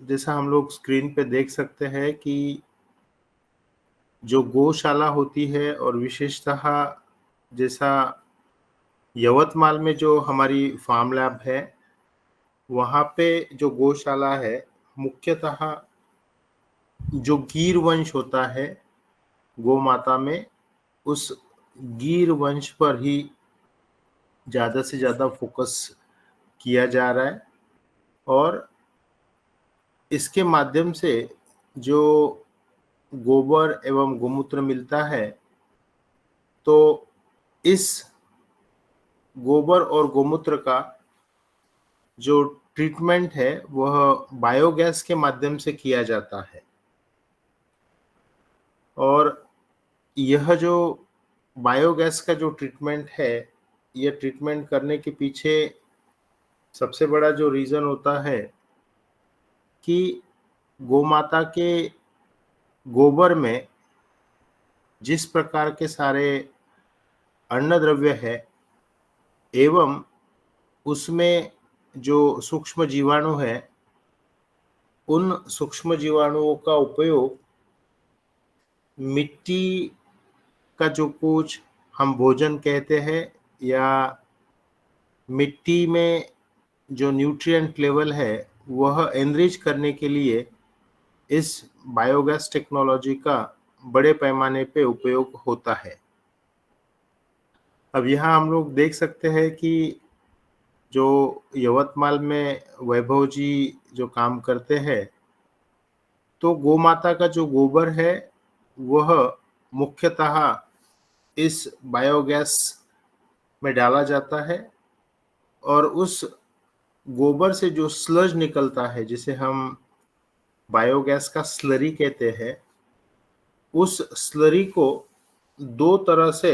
जैसा हम लोग स्क्रीन पे देख सकते हैं कि जो गौशाला होती है और विशेषतः जैसा यवतमाल में जो हमारी फार्म लैब है, वहाँ पे जो गौशाला है, मुख्यतः जो गीर वंश होता है गौ माता में, उस गीर वंश पर ही ज़्यादा से ज़्यादा फोकस किया जा रहा है। और इसके माध्यम से जो गोबर एवं गोमूत्र मिलता है, तो इस गोबर और गोमूत्र का जो ट्रीटमेंट है वह बायोगैस के माध्यम से किया जाता है। और यह जो बायोगैस का जो ट्रीटमेंट है, यह ट्रीटमेंट करने के पीछे सबसे बड़ा जो रीज़न होता है कि गोमाता के गोबर में जिस प्रकार के सारे अन्न द्रव्य है एवं उसमें जो सूक्ष्म जीवाणु है, उन सूक्ष्म जीवाणुओं का उपयोग मिट्टी का जो कुछ हम भोजन कहते हैं या मिट्टी में जो न्यूट्रिएंट लेवल है वह एनरिच करने के लिए इस बायोगैस टेक्नोलॉजी का बड़े पैमाने पे उपयोग होता है। अब यहाँ हम लोग देख सकते हैं कि जो यवतमाल में वैभव जी जो काम करते हैं, तो गौ माता का जो गोबर है वह मुख्यतः इस बायोगैस में डाला जाता है और उस गोबर से जो स्लज निकलता है, जिसे हम बायोगैस का स्लरी कहते हैं, उस स्लरी को दो तरह से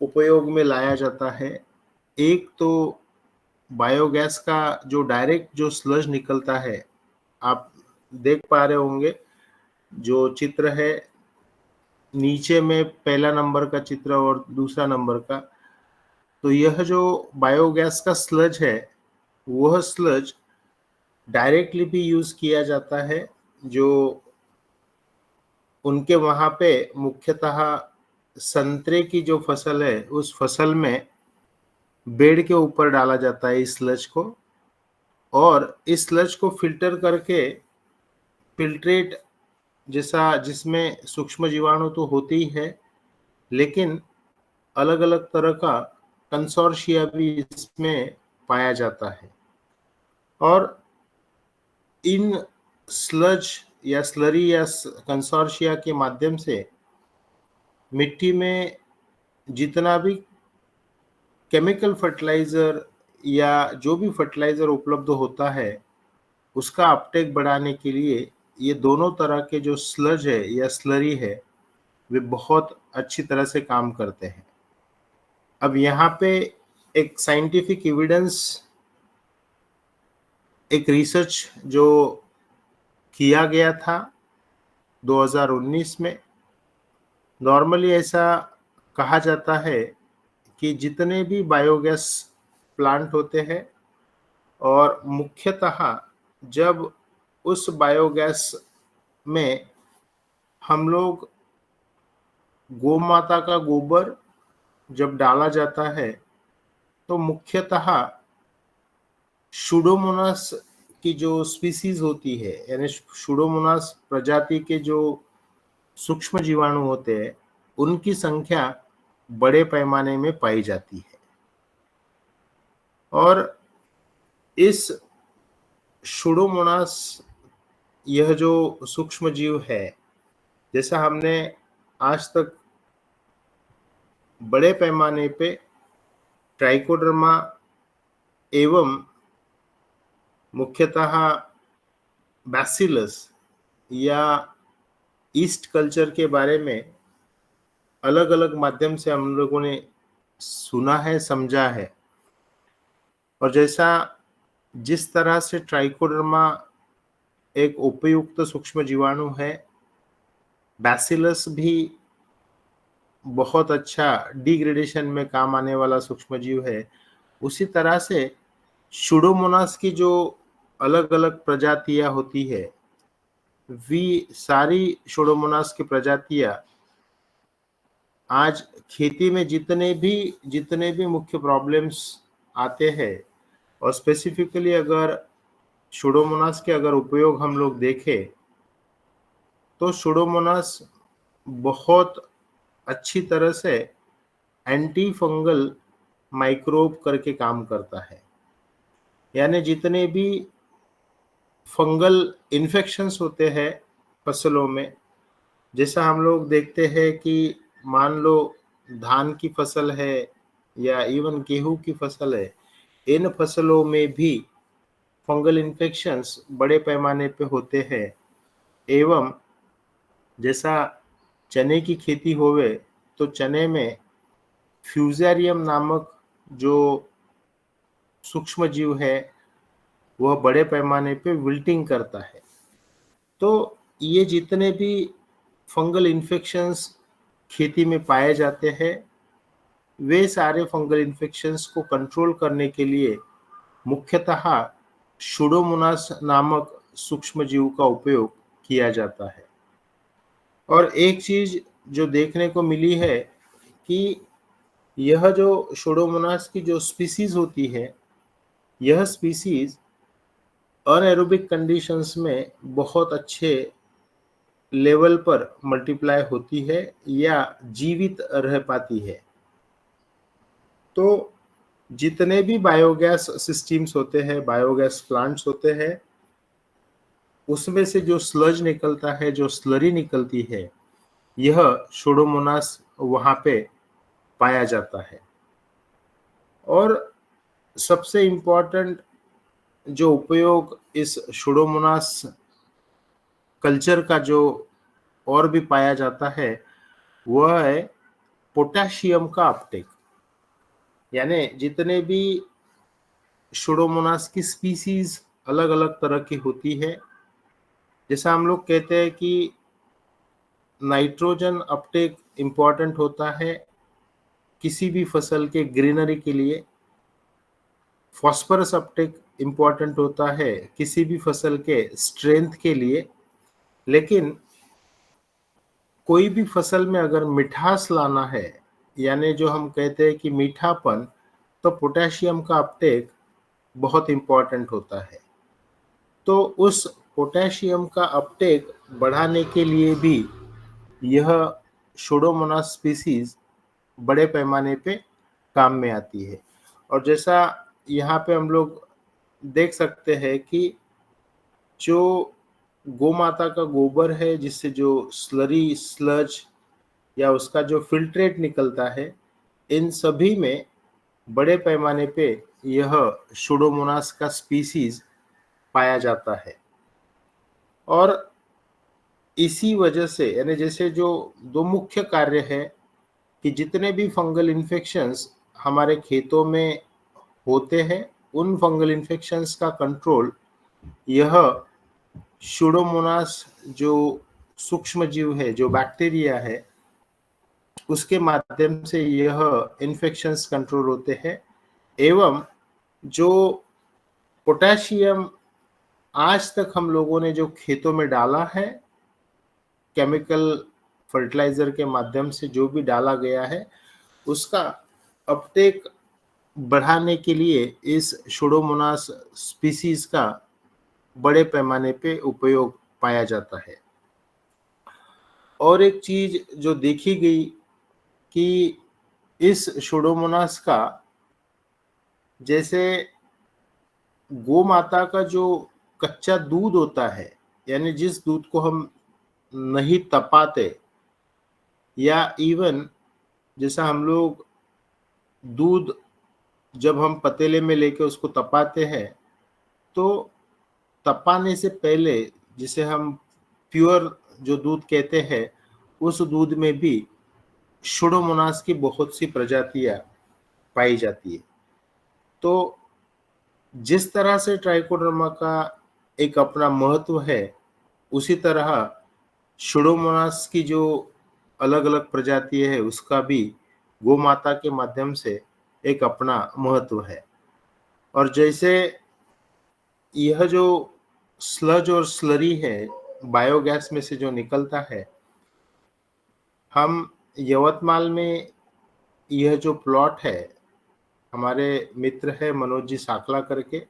उपयोग में लाया जाता है। एक तो बायोगैस का जो डायरेक्ट जो स्लज निकलता है, आप देख पा रहे होंगे जो चित्र है, नीचे में पहला नंबर का चित्र और दूसरा नंबर का, तो यह जो बायोगैस का स्लज है वह स्लज डायरेक्टली भी यूज किया जाता है। जो उनके वहाँ पे मुख्यतः संतरे की जो फसल है, उस फसल में बेड के ऊपर डाला जाता है इस स्लज को, और इस स्लज को फिल्टर करके फिल्ट्रेट जैसा, जिसमें सूक्ष्म जीवाणु तो होते ही है, लेकिन अलग अलग तरह का कंसोर्शिया भी इसमें पाया जाता है। और इन स्लज या स्लरी या कंसोर्शिया के माध्यम से मिट्टी में जितना भी केमिकल फर्टिलाइजर या जो भी फर्टिलाइजर उपलब्ध होता है, उसका अपटेक बढ़ाने के लिए ये दोनों तरह के जो स्लज है या स्लरी है, वे बहुत अच्छी तरह से काम करते हैं। अब यहाँ पे एक साइंटिफिक एविडेंस, एक रिसर्च जो किया गया था 2019 में, नॉर्मली ऐसा कहा जाता है कि जितने भी बायोगैस प्लांट होते हैं, और मुख्यतः जब उस बायोगैस में हम लोग गोमाता का गोबर जब डाला जाता है, तो मुख्यतः शूडोमोनास की जो स्पीसीज होती है, यानी शूडोमोनास प्रजाति के जो सूक्ष्म जीवाणु होते हैं, उनकी संख्या बड़े पैमाने में पाई जाती है। और इस शूडोमोनास, यह जो सूक्ष्म जीव है, जैसा हमने आज तक बड़े पैमाने पे ट्राइकोडर्मा एवं मुख्यतः बैसिलस या ईस्ट कल्चर के बारे में अलग अलग माध्यम से हम लोगों ने सुना है, समझा है। और जैसा जिस तरह से ट्राइकोडर्मा एक उपयुक्त सूक्ष्म जीवाणु है, बैसिलस भी बहुत अच्छा डिग्रेडेशन में काम आने वाला सूक्ष्म जीव है, उसी तरह से शूडोमोनास की जो अलग अलग प्रजातियां होती है, वी सारी सुडोमोनास की प्रजातियां आज खेती में जितने भी मुख्य प्रॉब्लम्स आते हैं, और स्पेसिफिकली अगर सुडोमोनास के अगर उपयोग हम लोग देखें, तो सुडोमोनास बहुत अच्छी तरह से एंटी फंगल माइक्रोब करके काम करता है। यानी जितने भी फंगल इन्फेक्शंस होते हैं फसलों में, जैसा हम लोग देखते हैं कि मान लो धान की फसल है या इवन गेहूं की फसल है, इन फसलों में भी फंगल इन्फेक्शंस बड़े पैमाने पे होते हैं। एवं जैसा चने की खेती होवे, तो चने में फ्यूजेरियम नामक जो सूक्ष्म जीव है, वह बड़े पैमाने पे विल्टिंग करता है। तो ये जितने भी फंगल इन्फेक्शंस खेती में पाए जाते हैं, वे सारे फंगल इन्फेक्शंस को कंट्रोल करने के लिए मुख्यतः सुडोमोनास नामक सूक्ष्म जीव का उपयोग किया जाता है। और एक चीज जो देखने को मिली है कि यह जो सुडोमोनास की जो स्पीसीज होती है, यह स्पीसीज अनएरोबिक कंडीशंस में बहुत अच्छे लेवल पर मल्टीप्लाई होती है या जीवित रह पाती है। तो जितने भी बायोगैस सिस्टम्स होते हैं, बायोगैस प्लांट्स होते हैं, उसमें से जो स्लज निकलता है, जो स्लरी निकलती है, यह सुडोमोनास वहां पे पाया जाता है। और सबसे इम्पोर्टेंट जो उपयोग इस सुडोमोनास कल्चर का जो और भी पाया जाता है, वह है पोटेशियम का अपटेक। यानी जितने भी सुडोमोनास की स्पीसीज अलग अलग तरह की होती है, जैसा हम लोग कहते हैं कि नाइट्रोजन अपटेक इम्पॉर्टेंट होता है किसी भी फसल के ग्रीनरी के लिए, फॉस्फोरस अपटेक इम्पॉर्टेंट होता है किसी भी फसल के स्ट्रेंथ के लिए। लेकिन कोई भी फसल में अगर मिठास लाना है, यानी जो हम कहते हैं कि मीठापन, तो पोटेशियम का अपटेक बहुत इम्पॉर्टेंट होता है। तो उस पोटेशियम का अपटेक बढ़ाने के लिए भी यह सुडोमोनास स्पीसीज बड़े पैमाने पे काम में आती है। और जैसा यहाँ पे हम लोग देख सकते हैं कि जो गोमाता का गोबर है, जिससे जो स्लरी स्लज या उसका जो फिल्ट्रेट निकलता है, इन सभी में बड़े पैमाने पे यह सुडोमोनास का स्पीसीज पाया जाता है। और इसी वजह से, यानी जैसे जो दो मुख्य कार्य है कि जितने भी फंगल इन्फेक्शंस हमारे खेतों में होते हैं, उन फंगल इन्फेक्शंस का कंट्रोल यह सुडोमोनास जो सूक्ष्म जीव है, जो बैक्टीरिया है, उसके माध्यम से यह इन्फेक्शंस कंट्रोल होते हैं। एवं जो पोटेशियम आज तक हम लोगों ने जो खेतों में डाला है, केमिकल फर्टिलाइजर के माध्यम से जो भी डाला गया है, उसका अपटेक बढ़ाने के लिए इस सुडोमोनास स्पीसीज का बड़े पैमाने पे उपयोग पाया जाता है। और एक चीज जो देखी गई कि इस सुडोमोनास का, जैसे गौ माता का जो कच्चा दूध होता है, यानी जिस दूध को हम नहीं तपाते, या इवन जैसा हम लोग दूध जब हम पतीले में लेके उसको तपाते हैं, तो तपाने से पहले जिसे हम प्योर जो दूध कहते हैं, उस दूध में भी सुडोमोनास की बहुत सी प्रजातियां पाई जाती है। तो जिस तरह से ट्राइकोडर्मा का एक अपना महत्व है, उसी तरह सुडोमोनास की जो अलग अलग प्रजाति है, उसका भी गौ माता के माध्यम से एक अपना महत्व है। और जैसे यह जो स्लज और स्लरी है बायोगैस में से जो निकलता है, हम यवतमाल में यह जो प्लॉट है, हमारे मित्र है मनोज जी साकला करके,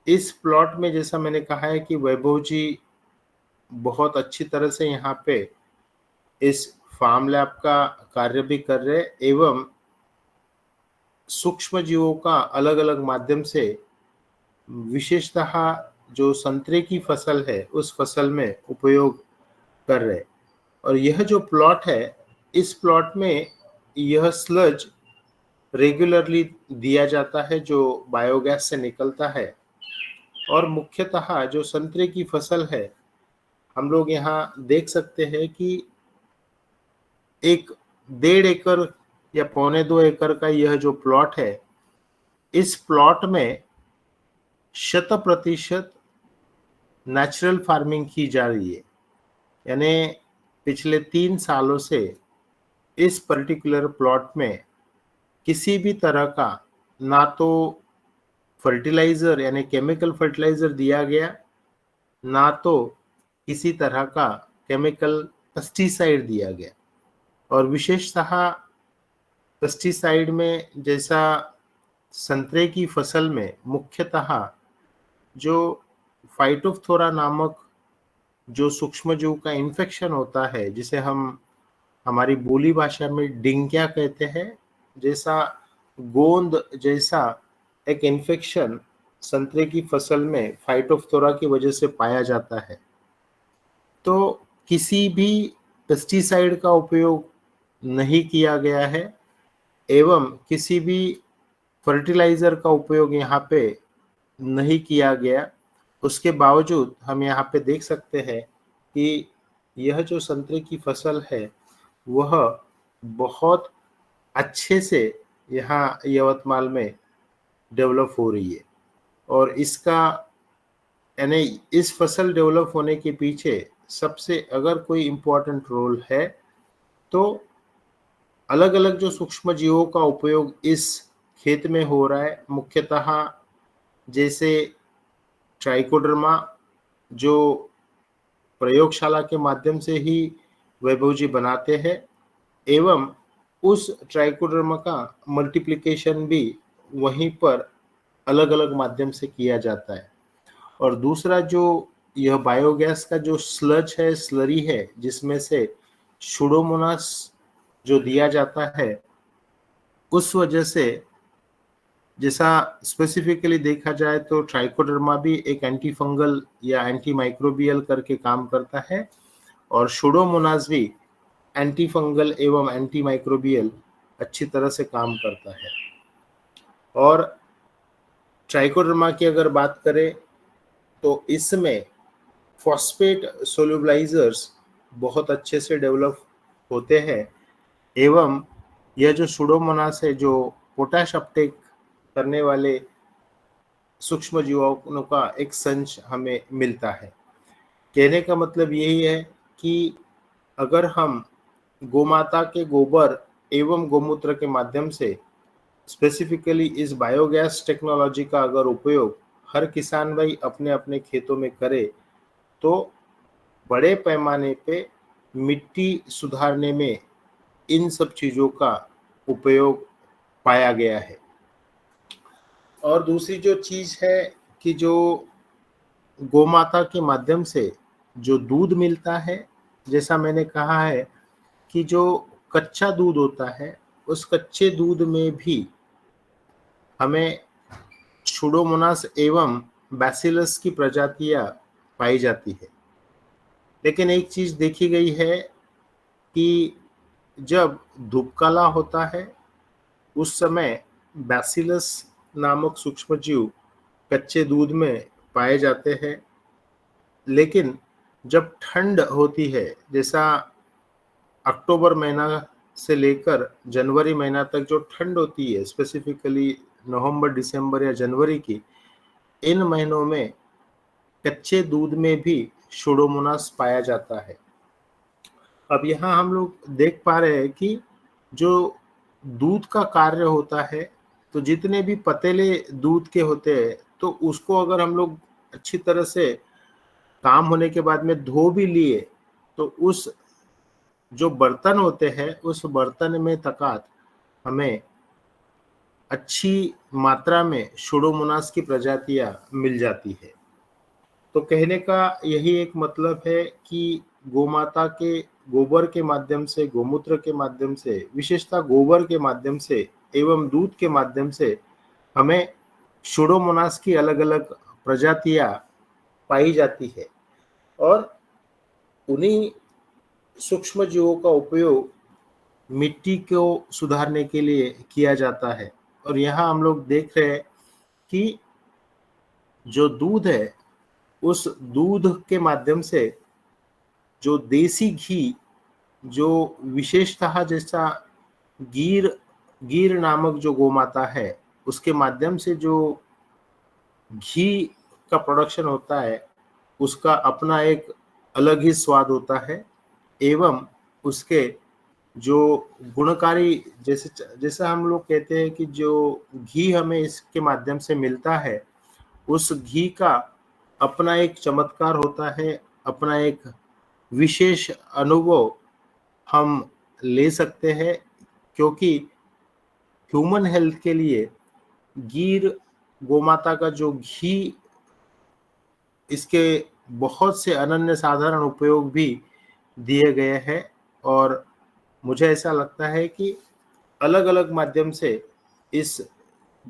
इस प्लॉट में जैसा मैंने कहा है कि वैभव जी बहुत अच्छी तरह से यहाँ पे इस फार्म लैब का कार्य भी कर रहे हैं एवं सूक्ष्म जीवों का अलग अलग माध्यम से विशेषतः जो संतरे की फसल है उस फसल में उपयोग कर रहे हैं। और यह जो प्लॉट है, इस प्लॉट में यह स्लज रेगुलरली दिया जाता है जो बायोगैस से निकलता है। और मुख्यतः जो संतरे की फसल है, हम लोग यहाँ देख सकते हैं कि एक 1.5 एकड़ या 1.25 एकड़ का यह जो प्लॉट है, इस प्लॉट में 100% नेचुरल फार्मिंग की जा रही है। यानी पिछले 3 सालों से इस पर्टिकुलर प्लॉट में किसी भी तरह का ना तो फर्टिलाइजर यानी केमिकल फर्टिलाइजर दिया गया, ना तो किसी तरह का केमिकल पेस्टिसाइड दिया गया। और विशेषतः पेस्टिसाइड में जैसा संतरे की फसल में मुख्यतः जो फाइटोफथोरा नामक जो सूक्ष्मजीव का इन्फेक्शन होता है, जिसे हम हमारी बोली भाषा में डिंकिया कहते हैं, जैसा गोंद जैसा एक इन्फेक्शन संतरे की फसल में फाइटोफथोरा की वजह से पाया जाता है। तो किसी भी पेस्टिसाइड का उपयोग नहीं किया गया है एवं किसी भी फर्टिलाइजर का उपयोग यहाँ पे नहीं किया गया। उसके बावजूद हम यहाँ पे देख सकते हैं कि यह जो संतरे की फसल है वह बहुत अच्छे से यहाँ यवतमाल में डेवलप हो रही है। और इसका यानी इस फसल डेवलप होने के पीछे सबसे अगर कोई इम्पोर्टेंट रोल है तो अलग अलग जो सूक्ष्म जीवों का उपयोग इस खेत में हो रहा है। मुख्यतः जैसे ट्राइकोडर्मा जो प्रयोगशाला के माध्यम से ही वैभव जी बनाते हैं एवं उस ट्राइकोडर्मा का मल्टीप्लिकेशन भी वहीं पर अलग अलग माध्यम से किया जाता है। और दूसरा जो यह बायोगैस का जो स्लज है, स्लरी है, जिसमें से सुडोमोनास जो दिया जाता है, उस वजह से जैसा स्पेसिफिकली देखा जाए तो ट्राइकोडर्मा भी एक एंटी फंगल या एंटी माइक्रोबियल करके काम करता है और सुडोमोनास भी एंटी फंगल एवं एंटी माइक्रोबियल अच्छी तरह से काम करता है। और ट्राइकोडर्मा की अगर बात करें तो इसमें फॉस्फेट सोल्यूबलाइजर्स बहुत अच्छे से डेवलप होते हैं एवं यह जो सुडोमोनास है जो पोटाश अपटेक करने वाले सूक्ष्म जीवाणुओं का एक संच हमें मिलता है। कहने का मतलब यही है कि अगर हम गोमाता के गोबर एवं गोमूत्र के माध्यम से स्पेसिफिकली इस बायोगैस टेक्नोलॉजी का अगर उपयोग हर किसान भाई अपने अपने खेतों में करे तो बड़े पैमाने पे मिट्टी सुधारने में इन सब चीज़ों का उपयोग पाया गया है। और दूसरी जो चीज़ है कि जो गोमाता के माध्यम से जो दूध मिलता है, जैसा मैंने कहा है कि जो कच्चा दूध होता है उस कच्चे दूध में भी हमें सुडोमोनास एवं बैसिलस की प्रजातियां पाई जाती है। लेकिन एक चीज़ देखी गई है कि जब धूपकाला होता है उस समय बैसिलस नामक सूक्ष्मजीव कच्चे दूध में पाए जाते हैं। लेकिन जब ठंड होती है, जैसा अक्टूबर महीना से लेकर जनवरी महीना तक जो ठंड होती है, स्पेसिफिकली नवंबर, दिसंबर या जनवरी की, इन महीनों में कच्चे दूध में भी सुडोमोनास पाया जाता है। अब यहाँ हम लोग देख पा रहे हैं कि जो दूध का कार्य होता है, तो जितने भी पतीले दूध के होते हैं तो उसको अगर हम लोग अच्छी तरह से काम होने के बाद में धो भी लिए, तो उस जो बर्तन होते हैं उस बर्तन में तकात हमें अच्छी मात्रा में सुडोमोनास की प्रजातियां मिल जाती है। तो कहने का यही एक मतलब है कि गोमाता के गोबर के माध्यम से, गोमूत्र के माध्यम से, विशेषतः गोबर के माध्यम से एवं दूध के माध्यम से हमें सुडोमोनास की अलग-अलग प्रजातियां पाई जाती है और उन्हीं सूक्ष्म जीवों का उपयोग मिट्टी को सुधारने के लिए किया जाता है। और यहाँ हम लोग देख रहे हैं कि जो दूध है, उस दूध के माध्यम से जो देसी घी, जो विशेषतः जैसा गीर गीर नामक जो गोमाता है, उसके माध्यम से जो घी का प्रोडक्शन होता है, उसका अपना एक अलग ही स्वाद होता है एवं उसके जो गुणकारी, जैसे जैसा हम लोग कहते हैं कि जो घी हमें इसके माध्यम से मिलता है, उस घी का अपना एक चमत्कार होता है, अपना एक विशेष अनुभव हम ले सकते हैं, क्योंकि ह्यूमन हेल्थ के लिए गीर गोमाता का जो घी, इसके बहुत से अनन्य साधारण उपयोग भी दिए गए हैं और मुझे ऐसा लगता है कि अलग-अलग माध्यम से इस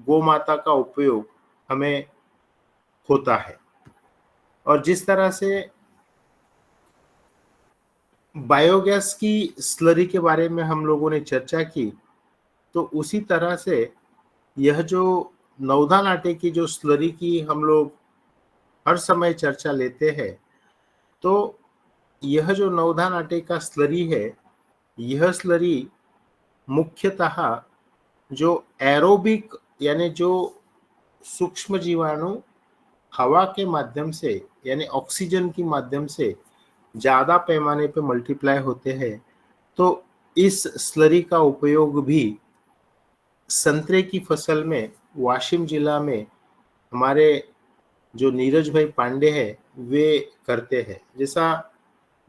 गोमाता का उपयोग हमें होता है। और जिस तरह से बायोगैस की स्लरी के बारे में हम लोगों ने चर्चा की, तो उसी तरह से यह जो नवधान आटे की जो स्लरी की हम लोग हर समय चर्चा लेते हैं, तो यह जो नवधान आटे का स्लरी है, यह स्लरी मुख्यतः जो एरोबिक यानी जो सूक्ष्म जीवाणु हवा के माध्यम से यानी ऑक्सीजन के माध्यम से ज़्यादा पैमाने पे मल्टीप्लाई होते हैं, तो इस स्लरी का उपयोग भी संतरे की फसल में वाशिम जिला में हमारे जो नीरज भाई पांडे हैं, वे करते हैं। जैसा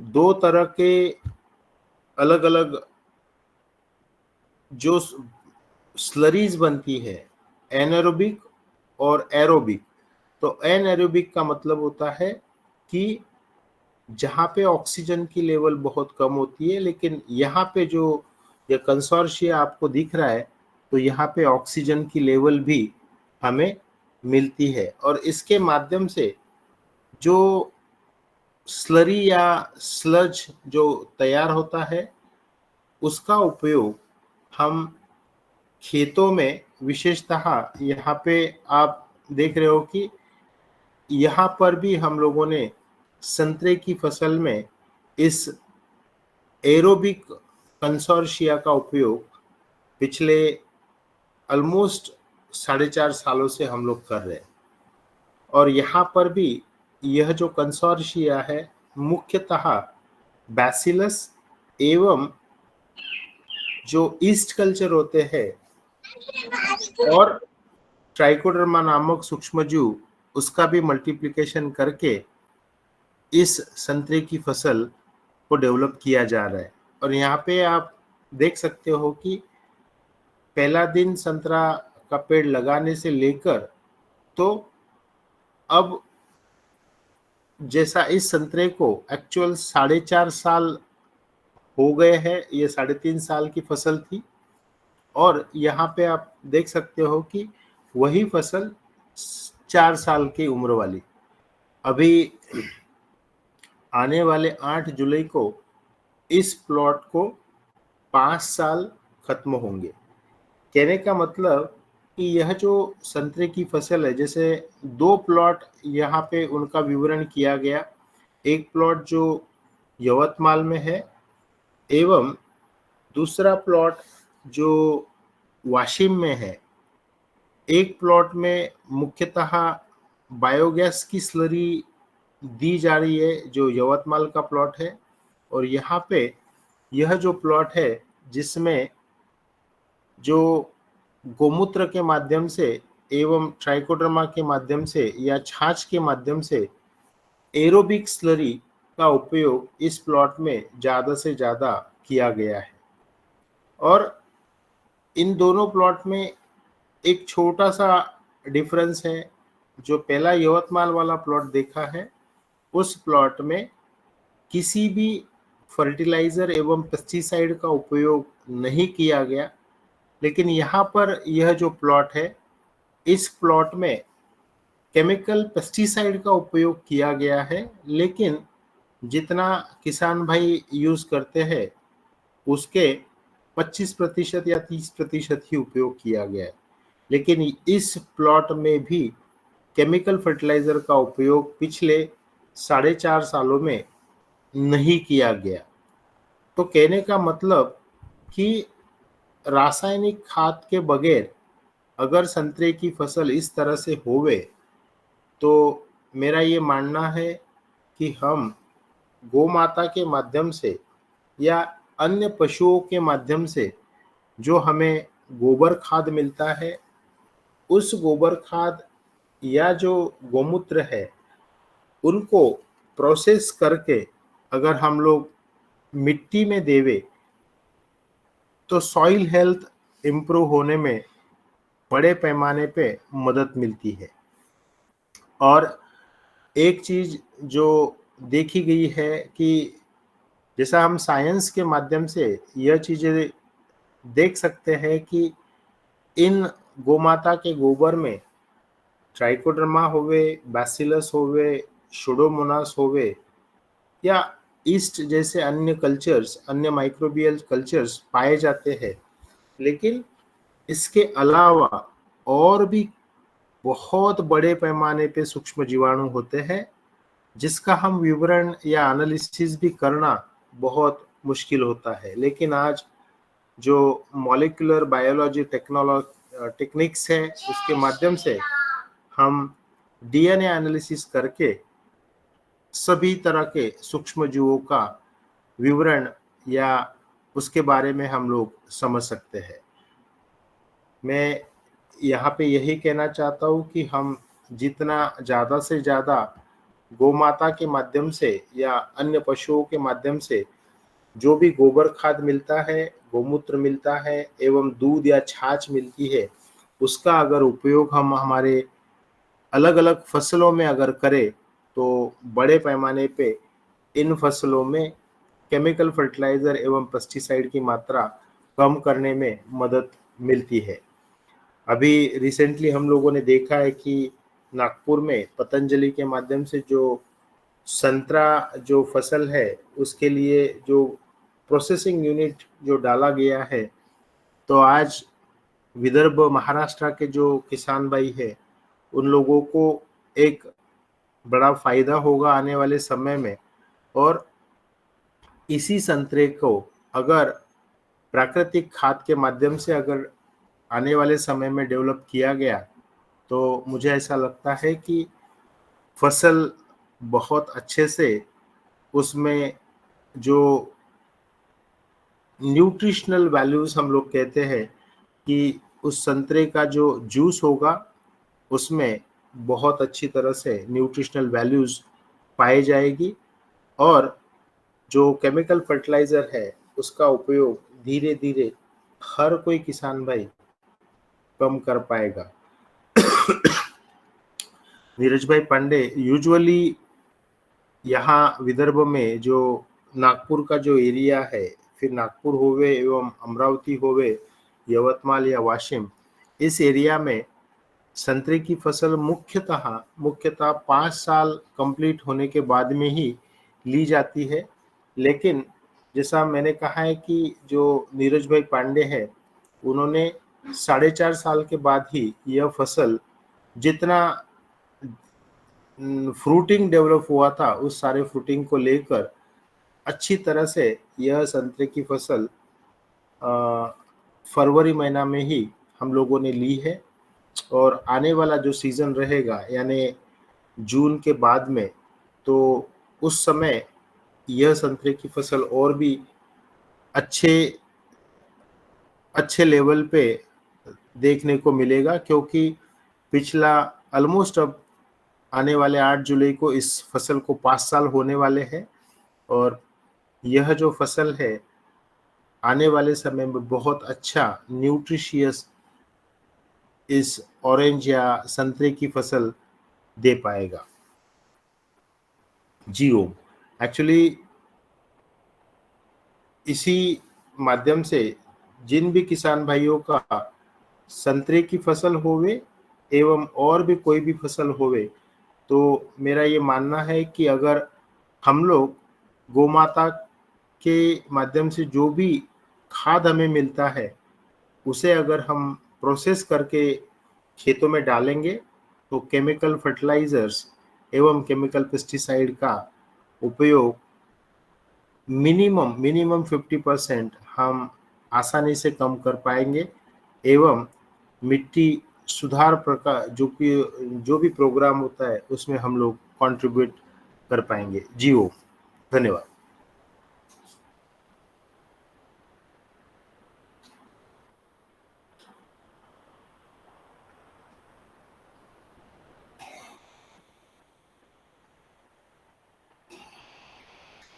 दो तरह के अलग-अलग जो स्लरीज बनती है, एनारोबिक और एरोबिक। तो एनारोबिक का मतलब होता है कि जहाँ पे ऑक्सीजन की लेवल बहुत कम होती है, लेकिन यहाँ पे जो ये कंसोर्शिया आपको दिख रहा है, तो यहाँ पे ऑक्सीजन की लेवल भी हमें मिलती है और इसके माध्यम से जो स्लरी या स्लज जो तैयार होता है, उसका उपयोग हम खेतों में, विशेषतः यहाँ पे आप देख रहे हो कि यहाँ पर भी हम लोगों ने संतरे की फसल में इस एरोबिक कंसोर्शिया का उपयोग पिछले ऑलमोस्ट 4.5 सालों से हम लोग कर रहे हैं। और यहाँ पर भी यह जो कंसोर्शिया है, मुख्यतः बैसिलस एवं जो ईस्ट कल्चर होते हैं और ट्राइकोडर्मा नामक सूक्ष्मजीव, उसका भी मल्टीप्लिकेशन करके इस संतरे की फसल को डेवलप किया जा रहा है। और यहाँ पे आप देख सकते हो कि पहला दिन संतरा का पेड़ लगाने से लेकर तो अब जैसा इस संतरे को एक्चुअल 4.5 साल हो गए हैं, ये 3.5 साल की फसल थी और यहाँ पे आप देख सकते हो कि वही फसल 4 साल की उम्र वाली। अभी आने वाले 8 जुलाई को इस प्लॉट को 5 साल खत्म होंगे। कहने का मतलब कि यह जो संतरे की फसल है, जैसे 2 प्लॉट यहाँ पे उनका विवरण किया गया। एक प्लॉट जो यवतमाल में है एवं दूसरा प्लॉट जो वाशिम में है। एक प्लॉट में मुख्यतः बायोगैस की स्लरी दी जा रही है, जो यवतमाल का प्लॉट है, और यहाँ पे यह जो प्लॉट है जिसमें जो गोमूत्र के माध्यम से एवं ट्राइकोडर्मा के माध्यम से या छाछ के माध्यम से एरोबिक स्लरी का उपयोग इस प्लॉट में ज़्यादा से ज़्यादा किया गया है। और इन दोनों प्लॉट में एक छोटा सा डिफरेंस है। जो पहला यवतमाल वाला प्लॉट देखा है, उस प्लॉट में किसी भी फर्टिलाइजर एवं पेस्टिसाइड का उपयोग नहीं किया गया। लेकिन यहाँ पर यह जो प्लॉट है, इस प्लॉट में केमिकल पेस्टिसाइड का उपयोग किया गया है, लेकिन जितना किसान भाई यूज करते हैं उसके 25% या 30% ही उपयोग किया गया है। लेकिन इस प्लॉट में भी केमिकल फर्टिलाइजर का उपयोग पिछले 4.5 सालों में नहीं किया गया। तो कहने का मतलब कि रासायनिक खाद के बगैर अगर संतरे की फसल इस तरह से होवे, तो मेरा ये मानना है कि हम गौ माता के माध्यम से या अन्य पशुओं के माध्यम से जो हमें गोबर खाद मिलता है, उस गोबर खाद या जो गोमूत्र है, उनको प्रोसेस करके अगर हम लोग मिट्टी में देवे, तो सॉइल हेल्थ इम्प्रूव होने में बड़े पैमाने पे मदद मिलती है। और एक चीज जो देखी गई है कि जैसा हम साइंस के माध्यम से यह चीजें देख सकते हैं कि इन गोमाता के गोबर में ट्राइकोडर्मा होवे, बैसिलस होवे, सुडोमोनास होवे या ईस्ट जैसे अन्य कल्चर्स, अन्य माइक्रोबियल कल्चर्स पाए जाते हैं। लेकिन इसके अलावा और भी बहुत बड़े पैमाने पे सूक्ष्म जीवाणु होते हैं, जिसका हम विवरण या एनालिसिस भी करना बहुत मुश्किल होता है। लेकिन आज जो मॉलिक्यूलर बायोलॉजी टेक्निक्स है, उसके माध्यम से हम डीएनए एनालिसिस करके सभी तरह के सूक्ष्म जीवों का विवरण या उसके बारे में हम लोग समझ सकते हैं। मैं यहाँ पे यही कहना चाहता हूँ कि हम जितना ज़्यादा से ज़्यादा गौ माता के माध्यम से या अन्य पशुओं के माध्यम से जो भी गोबर खाद मिलता है, गोमूत्र मिलता है एवं दूध या छाछ मिलती है, उसका अगर उपयोग हम हमारे अलग अलग फसलों में अगर करें, तो बड़े पैमाने पे इन फसलों में केमिकल फर्टिलाइजर एवं पेस्टिसाइड की मात्रा कम करने में मदद मिलती है। अभी रिसेंटली हम लोगों ने देखा है कि नागपुर में पतंजलि के माध्यम से जो संतरा जो फसल है, उसके लिए जो प्रोसेसिंग यूनिट जो डाला गया है, तो आज विदर्भ महाराष्ट्र के जो किसान भाई है, उन लोगों को एक बड़ा फायदा होगा आने वाले समय में। और इसी संतरे को अगर प्राकृतिक खाद के माध्यम से अगर आने वाले समय में डेवलप किया गया, तो मुझे ऐसा लगता है कि फसल बहुत अच्छे से उसमें जो न्यूट्रिशनल वैल्यूज हम लोग कहते हैं कि उस संतरे का जो जूस होगा, उसमें बहुत अच्छी तरह से न्यूट्रिशनल वैल्यूज पाई जाएगी। और जो केमिकल फर्टिलाइजर है, उसका उपयोग धीरे धीरे हर कोई किसान भाई कम कर पाएगा। नीरज भाई पांडे, यूजुअली यहाँ विदर्भ में जो नागपुर का जो एरिया है, फिर नागपुर होवे एवं अमरावती होवे, यवतमाल या वाशिम, इस एरिया में संतरे की फसल मुख्यतः 5 साल कंप्लीट होने के बाद में ही ली जाती है। लेकिन जैसा मैंने कहा है कि जो नीरज भाई पांडे है, उन्होंने 4.5 साल के बाद ही यह फसल जितना फ्रूटिंग डेवलप हुआ था, उस सारे फ्रूटिंग को लेकर अच्छी तरह से यह संतरे की फसल फरवरी महीना में ही हम लोगों ने ली है। और आने वाला जो सीजन रहेगा, यानी जून के बाद में, तो उस समय यह संतरे की फसल और भी अच्छे अच्छे लेवल पे देखने को मिलेगा, क्योंकि पिछला ऑलमोस्ट अब आने वाले 8 जुलाई को इस फसल को 5 साल होने वाले हैं और यह जो फसल है आने वाले समय में बहुत अच्छा न्यूट्रिशियस इस ऑरेंज या संतरे की फसल दे पाएगा। जी ओम। एक्चुअली इसी माध्यम से जिन भी किसान भाइयों का संतरे की फसल होवे एवं और भी कोई भी फसल होवे, तो मेरा ये मानना है कि अगर हम लोग गोमाता के माध्यम से जो भी खाद हमें मिलता है उसे अगर हम प्रोसेस करके खेतों में डालेंगे तो केमिकल फर्टिलाइजर्स एवं केमिकल पेस्टिसाइड का उपयोग मिनिमम 50% हम आसानी से कम कर पाएंगे एवं मिट्टी सुधार प्रकार जो भी प्रोग्राम होता है उसमें हम लोग कंट्रीब्यूट कर पाएंगे। जी ओ, धन्यवाद।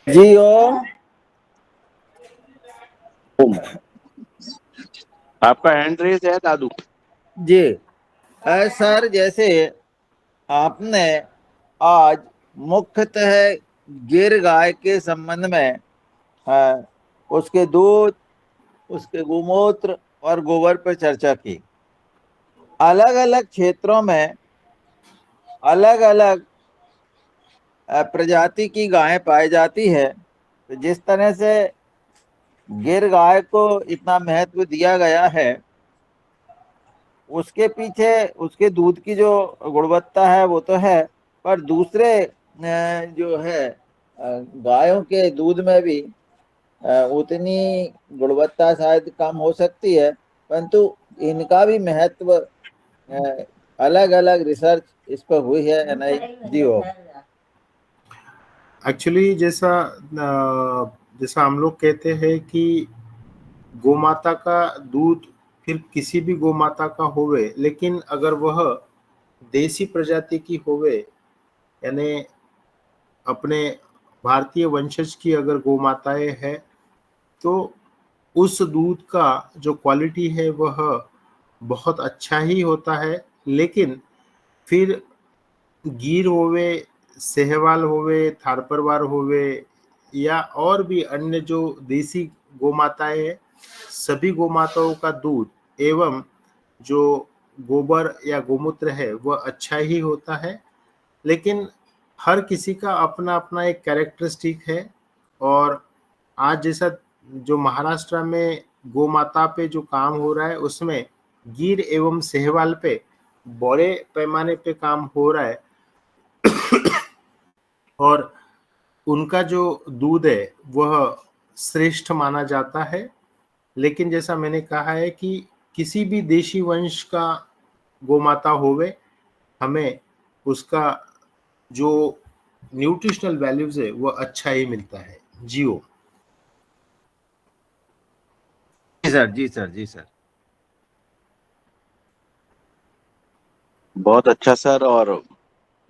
जी ओम। आपका हैंड रेज है दादू? जी सर, जैसे आपने आज मुख्यतः गिर गाय के संबंध में उसके दूध, उसके गोमूत्र और गोबर पर चर्चा की। अलग अलग क्षेत्रों में अलग अलग प्रजाति की गायें पाई जाती है। तो जिस तरह से गिर गाय को इतना महत्व दिया गया है, उसके पीछे उसके दूध की जो गुणवत्ता है वो तो है, पर दूसरे जो है गायों के दूध में भी उतनी गुणवत्ता शायद कम हो सकती है, परंतु इनका भी महत्व अलग अलग रिसर्च इस पर हुई है। जी हो। एक्चुअली जैसा हम लोग कहते हैं कि गोमाता का दूध फिर किसी भी गोमाता का होवे, लेकिन अगर वह देसी प्रजाति की होवे यानी अपने भारतीय वंशज की अगर गोमाताएं हैं तो उस दूध का जो क्वालिटी है वह बहुत अच्छा ही होता है। लेकिन फिर गिर होवे, सेहवाल होवे, थारपरवार होवे या और भी अन्य जो देसी गोमाताएं हैं, सभी गोमाताओं का दूध एवं जो गोबर या गोमूत्र है वह अच्छा ही होता है। लेकिन हर किसी का अपना अपना एक कैरेक्टरिस्टिक है और आज जैसा जो महाराष्ट्र में गोमाता पे जो काम हो रहा है उसमें गिर एवं सेहवाल पे बड़े पैमाने पे काम हो रहा है और उनका जो दूध है वह श्रेष्ठ माना जाता है। लेकिन जैसा मैंने कहा है कि किसी भी देशी वंश का गोमाता होवे, हमें उसका जो न्यूट्रिशनल वैल्यूज है वो अच्छा ही मिलता है। जियो। जी सर, जी सर, जी सर। बहुत अच्छा सर, और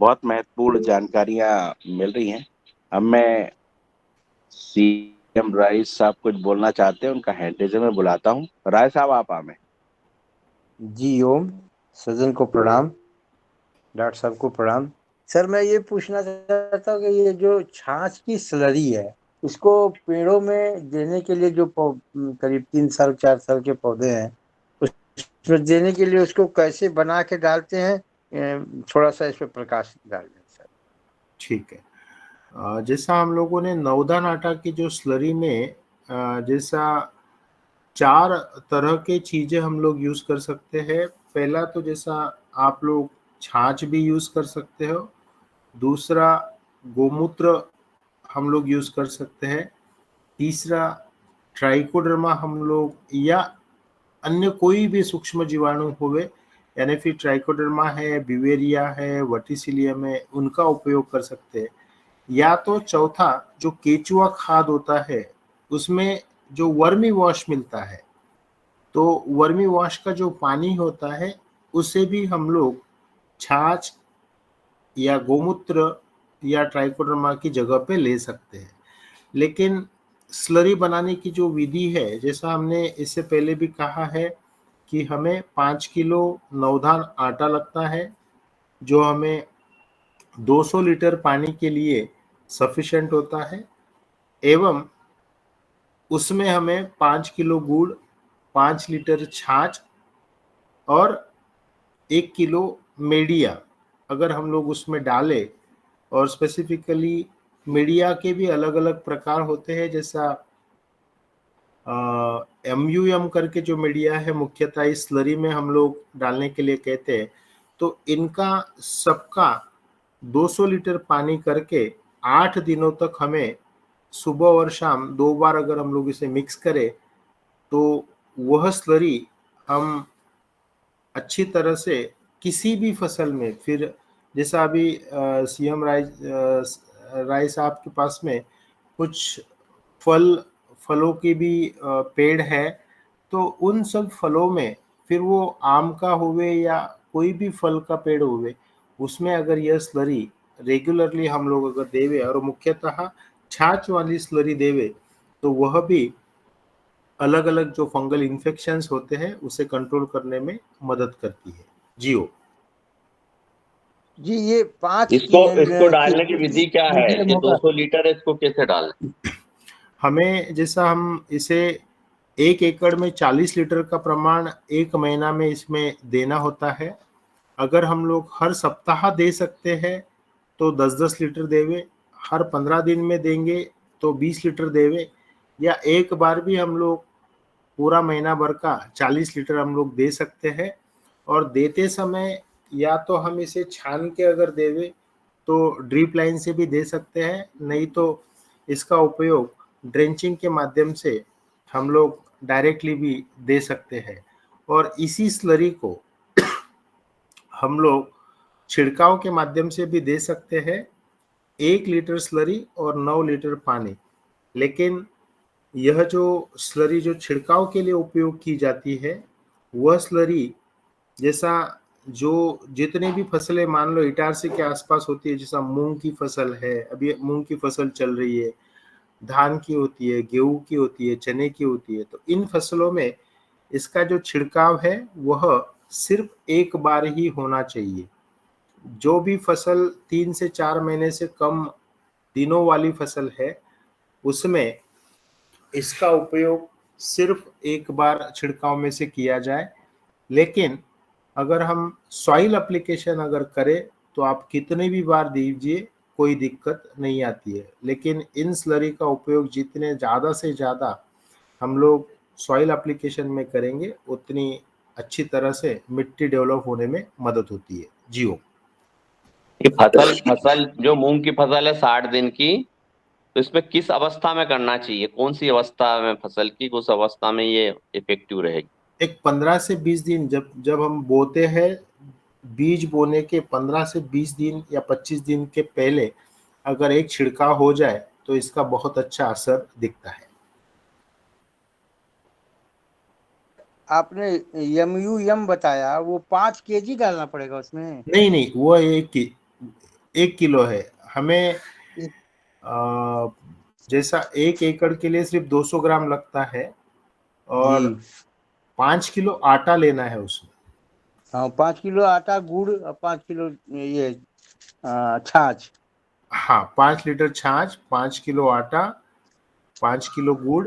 बहुत महत्वपूर्ण जानकारियां मिल रही हैं। अब मैं सीएम राय साहब कुछ बोलना चाहते हैं, उनका हैंड रेज़र में बुलाता हूं। राय साहब, आप आमें। जी ओम। सज्जन को प्रणाम, डॉक्टर साहब को प्रणाम। सर, मैं ये पूछना चाहता हूँ कि ये जो छाछ की स्लरी है, इसको पेड़ों में देने के लिए जो करीब 3 साल 4 साल के पौधे हैं उसमें देने के लिए उसको कैसे बना के डालते हैं, थोड़ा सा इस पर प्रकाश डाल दें सर। ठीक है। जैसा हम लोगों ने नवधान आटा की जो स्लरी में जैसा 4 तरह के चीजें हम लोग यूज कर सकते हैं। पहला तो जैसा आप लोग छाछ भी यूज कर सकते हो, दूसरा गोमूत्र हम लोग यूज कर सकते हैं, तीसरा ट्राइकोडर्मा हम लोग या अन्य कोई भी सूक्ष्म जीवाणु होवे यानी फिर ट्राइकोडर्मा है, बिवेरिया है, वर्टिसिलियम है, उनका उपयोग कर सकते हैं। या तो चौथा जो केचुआ खाद होता है उसमें जो वर्मी वॉश मिलता है, तो वर्मी वॉश का जो पानी होता है उसे भी हम लोग छाछ या गोमूत्र या ट्राइकोडर्मा की जगह पे ले सकते हैं। लेकिन स्लरी बनाने की जो विधि है, जैसा हमने इससे पहले भी कहा है कि हमें 5 किलो नवधान आटा लगता है, जो हमें 200 लीटर पानी के लिए सफिशिएंट होता है, एवं उसमें हमें 5 किलो गुड़, 5 लीटर छाछ और 1 किलो मेडिया अगर हम लोग उसमें डालें, और स्पेसिफिकली मीडिया के भी अलग अलग प्रकार होते हैं, जैसा MUM करके जो मीडिया है मुख्यतः इस स्लरी में हम लोग डालने के लिए कहते हैं। तो इनका सबका 200 लीटर पानी करके 8 दिनों तक हमें सुबह और शाम 2 बार अगर हम लोग इसे मिक्स करें, तो वह स्लरी हम अच्छी तरह से किसी भी फसल में, फिर जैसा अभी CM राय साहब के पास में कुछ फलों की भी पेड़ है, तो उन सब फलों में, फिर वो आम का होवे या कोई भी फल का पेड़ होवे, उसमें अगर यह स्लरी रेगुलरली हम लोग अगर देवे, और मुख्यतः छाछ वाली स्लरी देवे, तो वह भी अलग अलग जो फंगल इन्फेक्शंस होते हैं उसे कंट्रोल करने में मदद करती है। जियो जी, ये 5 इसको डालने की विधि क्या है? ये होगा। 200 लीटर है, इसको कैसे डालें? हमें, जैसा हम इसे 1 एकड़ में 40 लीटर का प्रमाण 1 महीना में इसमें देना होता है। अगर हम लोग हर सप्ताह दे सकते हैं तो 10-10 लीटर देवे, हर 15 दिन में देंगे तो 20 लीटर देवे, या एक बार भी हम लोग पूरा महीना भर का 40 लीटर हम लोग दे सकते हैं। और देते समय या तो हम इसे छान के अगर देवे तो ड्रिप लाइन से भी दे सकते हैं, नहीं तो इसका उपयोग ड्रेंचिंग के माध्यम से हम लोग डायरेक्टली भी दे सकते हैं। और इसी स्लरी को हम लोग छिड़काव के माध्यम से भी दे सकते हैं, 1 लीटर स्लरी और 9 लीटर पानी। लेकिन यह जो स्लरी जो छिड़काव के लिए उपयोग की जाती है, वह स्लरी जैसा जो जितने भी फसलें मान लो इटारसी के आसपास होती है, जैसा मूंग की फसल है, अभी मूंग की फसल चल रही है, धान की होती है, गेहूं की होती है, चने की होती है, तो इन फसलों में इसका जो छिड़काव है वह सिर्फ एक बार ही होना चाहिए। जो भी फसल 3 से 4 महीने से कम दिनों वाली फसल है, उसमें इसका उपयोग सिर्फ एक बार छिड़काव में से किया जाए। लेकिन अगर हम सॉइल एप्लीकेशन अगर करें तो आप कितने भी बार दीजिए, कोई दिक्कत नहीं आती है। लेकिन इन स्लरी का उपयोग जितने ज़्यादा से ज़्यादा हम लोग सॉइल एप्लीकेशन में करेंगे, उतनी अच्छी तरह से मिट्टी डेवलप होने में मदद होती है। जियो ये फसल जो मूंग की फसल है 60 दिन की, तो इसमें किस अवस्था में करना चाहिए? कौन सी अवस्था में फसल की, उस अवस्था में ये इफेक्टिव रहेगी? एक 15 से 20 दिन जब जब हम बोते हैं, बीज बोने के 15 से 20 दिन या 25 दिन के पहले अगर एक छिड़काव हो जाए तो इसका बहुत अच्छा असर दिखता है। आपने MUM बताया, वो 5 kg डालना पड़ेगा उसमें? नहीं, वो 1 किलो है। हमें जैसा 1 एकड़ के लिए सिर्फ 200 ग्राम लगता है, और जी 5 किलो आटा लेना है उसमें। हाँ, 5 किलो आटा, गुड़ और 5 किलो ये छाछ। हाँ, 5 लीटर छाछ, 5 किलो आटा, 5 किलो गुड़।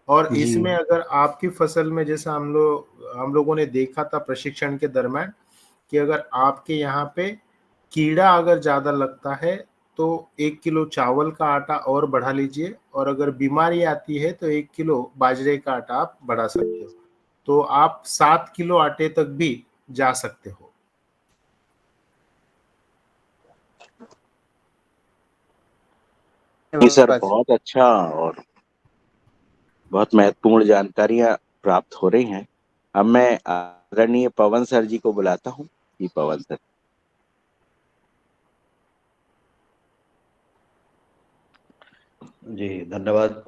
और जी इसमें अगर आपकी फसल में, जैसा हम लोगों ने देखा था प्रशिक्षण के दरम्यान, कि अगर आपके यहाँ पे कीड़ा अगर ज्यादा लगता है तो 1 किलो चावल का आटा और बढ़ा लीजिए, और अगर बीमारी आती है तो 1 किलो बाजरे का आटा आप बढ़ा सकते हो, तो आप 7 किलो आटे तक भी जा सकते हो। जी सर, बहुत अच्छा और बहुत महत्वपूर्ण जानकारियां प्राप्त हो रही हैं। अब मैं आदरणीय पवन सर जी को बुलाता हूं। जी पवन सर। जी धन्यवाद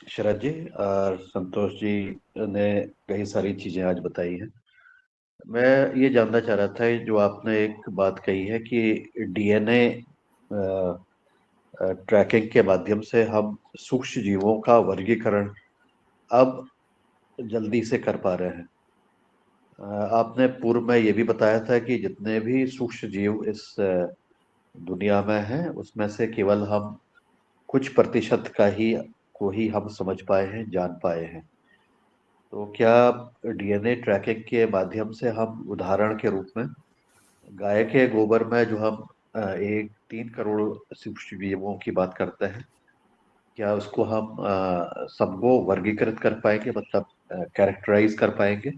शरद जी और संतोष जी ने कई सारी चीजें आज बताई हैं। मैं ये जानना चाह रहा था, जो आपने एक बात कही है कि डीएनए ट्रैकिंग के माध्यम से हम सूक्ष्म जीवों का वर्गीकरण अब जल्दी से कर पा रहे हैं। आपने पूर्व में ये भी बताया था कि जितने भी सूक्ष्म जीव इस दुनिया में हैं, उसमें से केवल हम कुछ प्रतिशत को ही हम समझ पाए हैं, जान पाए हैं। तो क्या डीएनए ट्रैकिंग के माध्यम से हम, उदाहरण के रूप में, गाय के गोबर में जो हम 3 करोड़ सूक्ष्म जीवों की बात करते हैं, क्या उसको हम सबको वर्गीकृत कर पाएंगे, मतलब कैरेक्टराइज कर पाएंगे?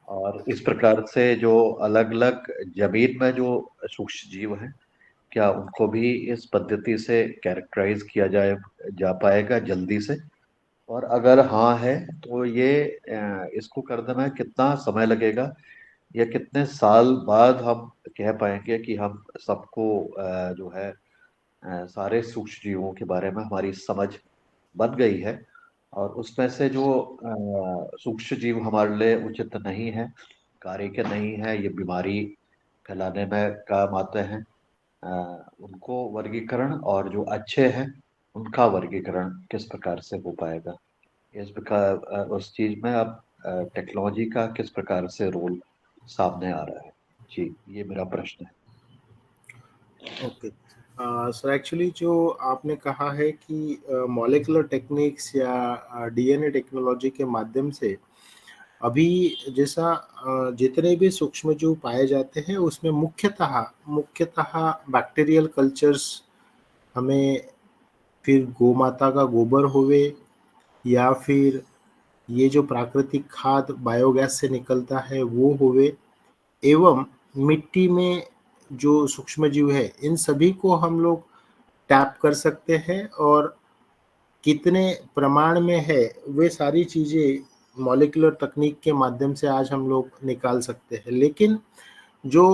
और इस प्रकार से जो अलग अलग जमीन में जो सूक्ष्म जीव हैं, क्या उनको भी इस पद्धति से कैरेक्टराइज किया जा पाएगा जल्दी से? और अगर हाँ है, तो ये इसको करने में कितना समय लगेगा, या कितने साल बाद हम कह पाएंगे कि हम सबको जो है सारे सूक्ष्म जीवों के बारे में हमारी समझ बन गई है, और उसमें से जो सूक्ष्म जीव हमारे लिए उचित नहीं है, कार्य के नहीं है, ये बीमारी फैलाने में काम आते हैं, उनको वर्गीकरण, और जो अच्छे हैं उनका वर्गीकरण किस प्रकार से हो पाएगा? इस प्रकार उस चीज में अब टेक्नोलॉजी का किस प्रकार से रोल सामने आ रहा है? जी, ये मेरा प्रश्न है। ओके सर, एक्चुअली जो आपने कहा है कि मॉलिक्यूलर टेक्निक्स या डीएनए टेक्नोलॉजी के माध्यम से अभी जैसा जितने भी सूक्ष्मजीव पाए जाते हैं उसमें मुख्यतः बैक्टीरियल कल्चर्स हमें, फिर गोमाता का गोबर होवे या फिर ये जो प्राकृतिक खाद बायोगैस से निकलता है वो होवे, एवं मिट्टी में जो सूक्ष्मजीव है इन सभी को हम लोग टैप कर सकते हैं, और कितने प्रमाण में है वे सारी चीज़ें मॉलिक्यूलर तकनीक के माध्यम से आज हम लोग निकाल सकते हैं। लेकिन जो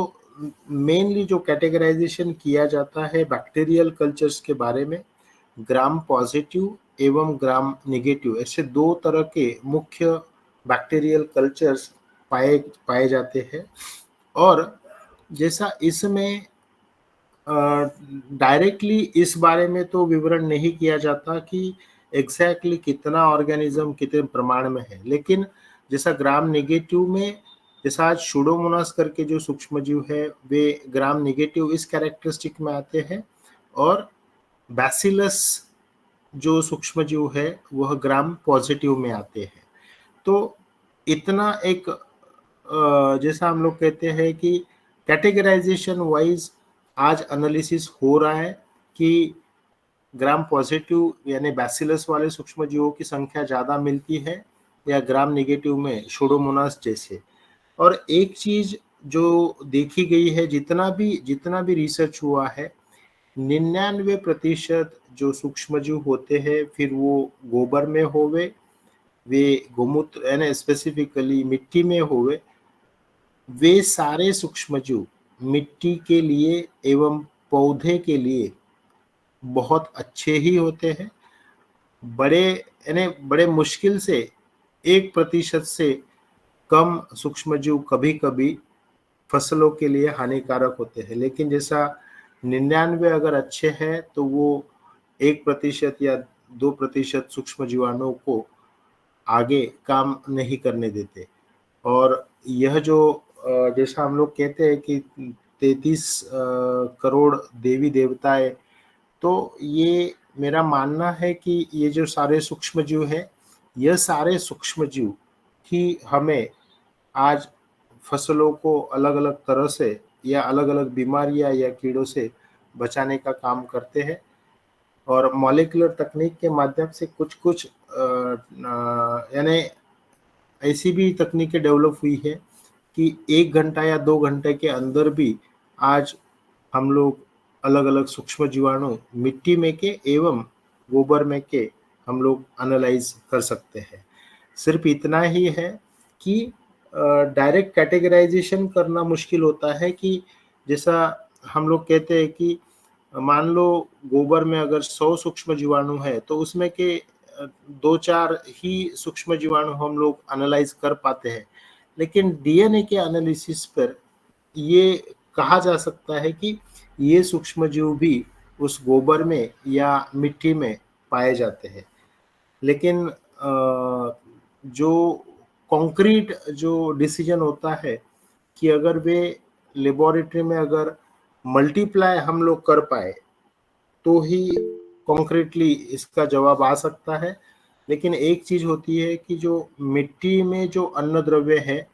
मेनली जो कैटेगराइजेशन किया जाता है बैक्टीरियल कल्चर्स के बारे में, ग्राम पॉजिटिव एवं ग्राम नेगेटिव, ऐसे 2 तरह के मुख्य बैक्टीरियल कल्चर्स पाए पाए जाते हैं। और जैसा इसमें डायरेक्टली इस बारे में तो विवरण नहीं किया जाता कि एग्जैक्टली कितना ऑर्गेनिज्म कितने प्रमाण में है, लेकिन जैसा ग्राम नेगेटिव में, जैसा आज शूडोमोनास करके जो सूक्ष्मजीव है वे ग्राम नेगेटिव इस कैरेक्टरिस्टिक में आते हैं, और बैसिलस जो सूक्ष्मजीव है वह ग्राम पॉजिटिव में आते हैं। तो इतना एक जैसा हम लोग कहते हैं कि कैटेगराइजेशन वाइज आज एनालिसिस हो रहा है कि ग्राम पॉजिटिव यानी बैसिलस वाले सूक्ष्मजीवों की संख्या ज़्यादा मिलती है या ग्राम नेगेटिव में शूडोमोनास जैसे। और एक चीज जो देखी गई है, जितना भी रिसर्च हुआ है, 99% जो सूक्ष्मजीव होते हैं फिर वो गोबर में होवे, वे गोमूत्र यानी स्पेसिफिकली मिट्टी में होवे, वे सारे सूक्ष्मजीव मिट्टी के लिए एवं पौधे के लिए बहुत अच्छे ही होते हैं। बड़े मुश्किल से 1% से कम सूक्ष्मजीव कभी कभी फसलों के लिए हानिकारक होते हैं, लेकिन जैसा 99 अगर अच्छे हैं तो वो 1% या 2% सूक्ष्म जीवाणुओं को आगे काम नहीं करने देते। और यह जो जैसा हम लोग कहते हैं कि 33 करोड़ देवी देवताएं, तो ये मेरा मानना है कि ये जो सारे सूक्ष्मजीव हैं, यह सारे सूक्ष्मजीव ही हमें आज फसलों को अलग अलग तरह से या अलग अलग बीमारियां या कीड़ों से बचाने का काम करते हैं। और मॉलिक्यूलर तकनीक के माध्यम से कुछ कुछ यानी ऐसी भी तकनीकें डेवलप हुई है कि 1 घंटा या 2 घंटे के अंदर भी आज हम लोग अलग अलग सूक्ष्म जीवाणु मिट्टी में के एवं गोबर में के हम लोग एनालाइज कर सकते हैं। सिर्फ इतना ही है कि डायरेक्ट कैटेगराइजेशन करना मुश्किल होता है कि जैसा हम लोग कहते हैं कि मान लो गोबर में अगर 100 सूक्ष्म जीवाणु है तो उसमें के 2-4 ही सूक्ष्म जीवाणु हम लोग एनालाइज कर पाते हैं, लेकिन डीएनए के एनालिसिस पर ये कहा जा सकता है कि ये सूक्ष्मजीव भी उस गोबर में या मिट्टी में पाए जाते हैं। लेकिन जो कॉन्क्रीट जो डिसीजन होता है कि अगर वे लेबोरेटरी में अगर मल्टीप्लाई हम लोग कर पाए तो ही कॉन्क्रीटली इसका जवाब आ सकता है। लेकिन एक चीज होती है कि जो मिट्टी में जो अन्न द्रव्य है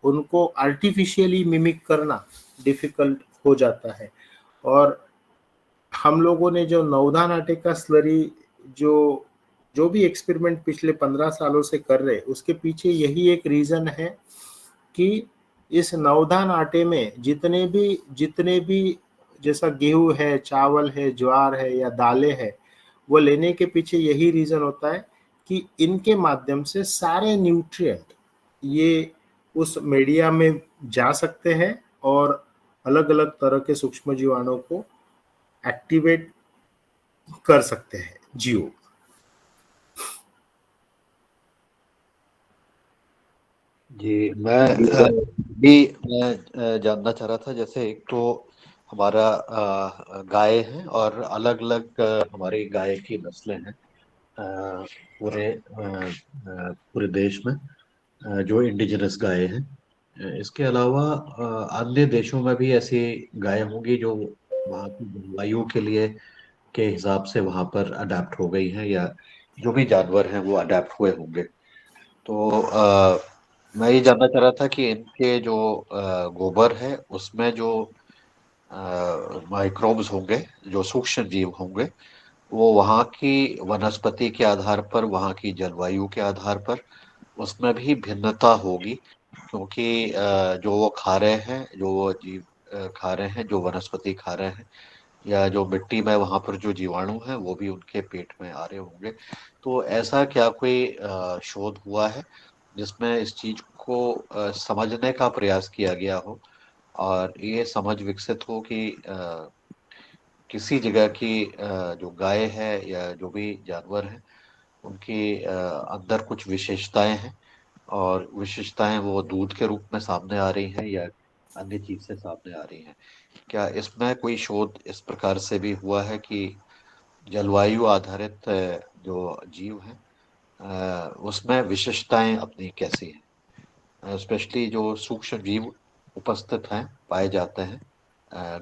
उनको आर्टिफिशियली मिमिक करना डिफिकल्ट हो जाता है। और हम लोगों ने जो नवधान आटे का स्लरी जो जो भी एक्सपेरिमेंट पिछले 15 सालों से कर रहे उसके पीछे यही एक रीजन है कि इस नवधान आटे में जितने भी जैसा गेहूं है, चावल है, ज्वार है या दालें है, वो लेने के पीछे यही रीजन होता है कि इनके माध्यम से सारे न्यूट्रिएंट ये उस मीडिया में जा सकते हैं और अलग अलग तरह के सूक्ष्म जीवाणुओं को एक्टिवेट कर सकते हैं। जियो जी, मैं जानना चाह रहा था, जैसे एक तो हमारा गाय है और अलग अलग हमारी गाय की नस्लें हैं पूरे देश में, जो इंडिजिनस गाय हैं। इसके अलावा अन्य देशों में भी ऐसी गाय होंगी जो वहाँ की जलवायु के लिए के हिसाब से वहाँ पर अडेप्ट हो गई हैं, या जो भी जानवर हैं वो अडेप्ट हुए होंगे। तो मैं ये जानना चाह रहा था कि इनके जो गोबर है उसमें जो माइक्रोब्स होंगे, जो सूक्ष्म जीव होंगे, वो वहाँ की वनस्पति के आधार पर, वहाँ की जलवायु के आधार पर उसमें भी भिन्नता होगी, क्योंकि जो वो खा रहे हैं, जो वो जीव खा रहे हैं, जो वनस्पति खा रहे हैं, या जो मिट्टी में वहाँ पर जो जीवाणु हैं वो भी उनके पेट में आ रहे होंगे। तो ऐसा क्या कोई शोध हुआ है जिसमें इस चीज को समझने का प्रयास किया गया हो और ये समझ विकसित हो कि किसी जगह की जो गाय है या जो भी जानवर है उनकी अंदर कुछ विशेषताएं हैं, और विशेषताएं वो दूध के रूप में सामने आ रही हैं या अन्य चीज से सामने आ रही हैं? क्या इसमें कोई शोध इस प्रकार से भी हुआ है कि जलवायु आधारित जो जीव हैं उसमें विशेषताएं अपनी कैसी हैं, स्पेशली जो सूक्ष्म जीव उपस्थित हैं, पाए जाते हैं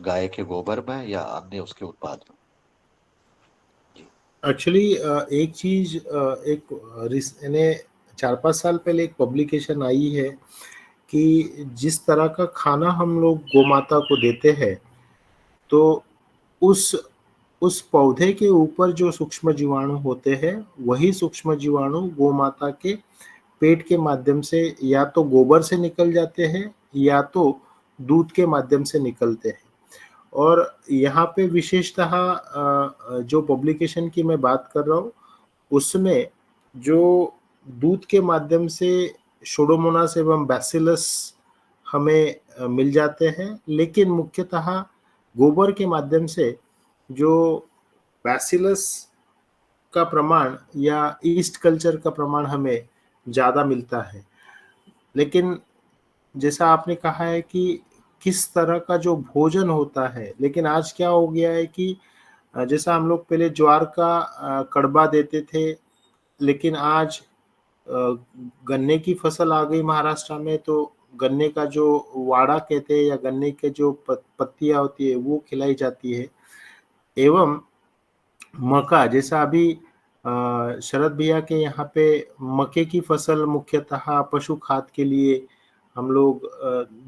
गाय के गोबर में या अन्य उसके उत्पाद में? एक्चुअली एक चीज यानी 4-5 साल पहले एक पब्लिकेशन आई है कि जिस तरह का खाना हम लोग गोमाता को देते हैं तो उस पौधे के ऊपर जो सूक्ष्म जीवाणु होते हैं वही सूक्ष्म जीवाणु गोमाता के पेट के माध्यम से या तो गोबर से निकल जाते हैं या तो दूध के माध्यम से निकलते हैं। और यहाँ पे विशेषतः जो पब्लिकेशन की मैं बात कर रहा हूँ उसमें जो दूध के माध्यम से शोडोमोनास एवं बैसिलस हमें मिल जाते हैं, लेकिन मुख्यतः गोबर के माध्यम से जो बैसिलस का प्रमाण या ईस्ट कल्चर का प्रमाण हमें ज़्यादा मिलता है। लेकिन जैसा आपने कहा है कि किस तरह का जो भोजन होता है, लेकिन आज क्या हो गया है कि जैसा हम लोग पहले ज्वार का कड़बा देते थे, लेकिन आज गन्ने की फसल आ गई महाराष्ट्र में तो गन्ने का जो वाड़ा कहते हैं या गन्ने के जो पत्तियां होती है वो खिलाई जाती है। एवं मक्का, जैसा अभी शरद भैया के यहाँ पे मक्के की फसल मुख्यतः पशु खाद के लिए हम लोग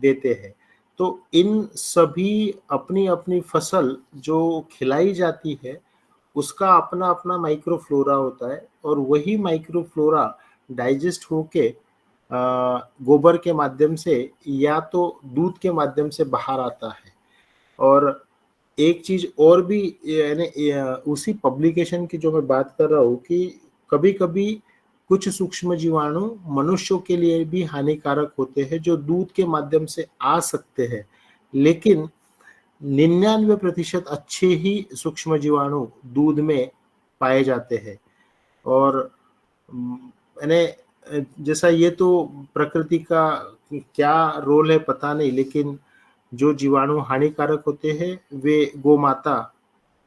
देते हैं। तो इन सभी अपनी अपनी फसल जो खिलाई जाती है उसका अपना अपना माइक्रोफ्लोरा होता है और वही माइक्रोफ्लोरा डाइजेस्ट होके गोबर के माध्यम से या तो दूध के माध्यम से बाहर आता है। और एक चीज और भी यानी उसी पब्लिकेशन की जो मैं बात कर रहा हूँ कि कभी कभी कुछ सूक्ष्म जीवाणु मनुष्यों के लिए भी हानिकारक होते हैं जो दूध के माध्यम से आ सकते हैं, लेकिन 99% अच्छे ही सूक्ष्म जीवाणु दूध में पाए जाते हैं। और यानी जैसा ये तो प्रकृति का क्या रोल है पता नहीं, लेकिन जो जीवाणु हानिकारक होते हैं वे गोमाता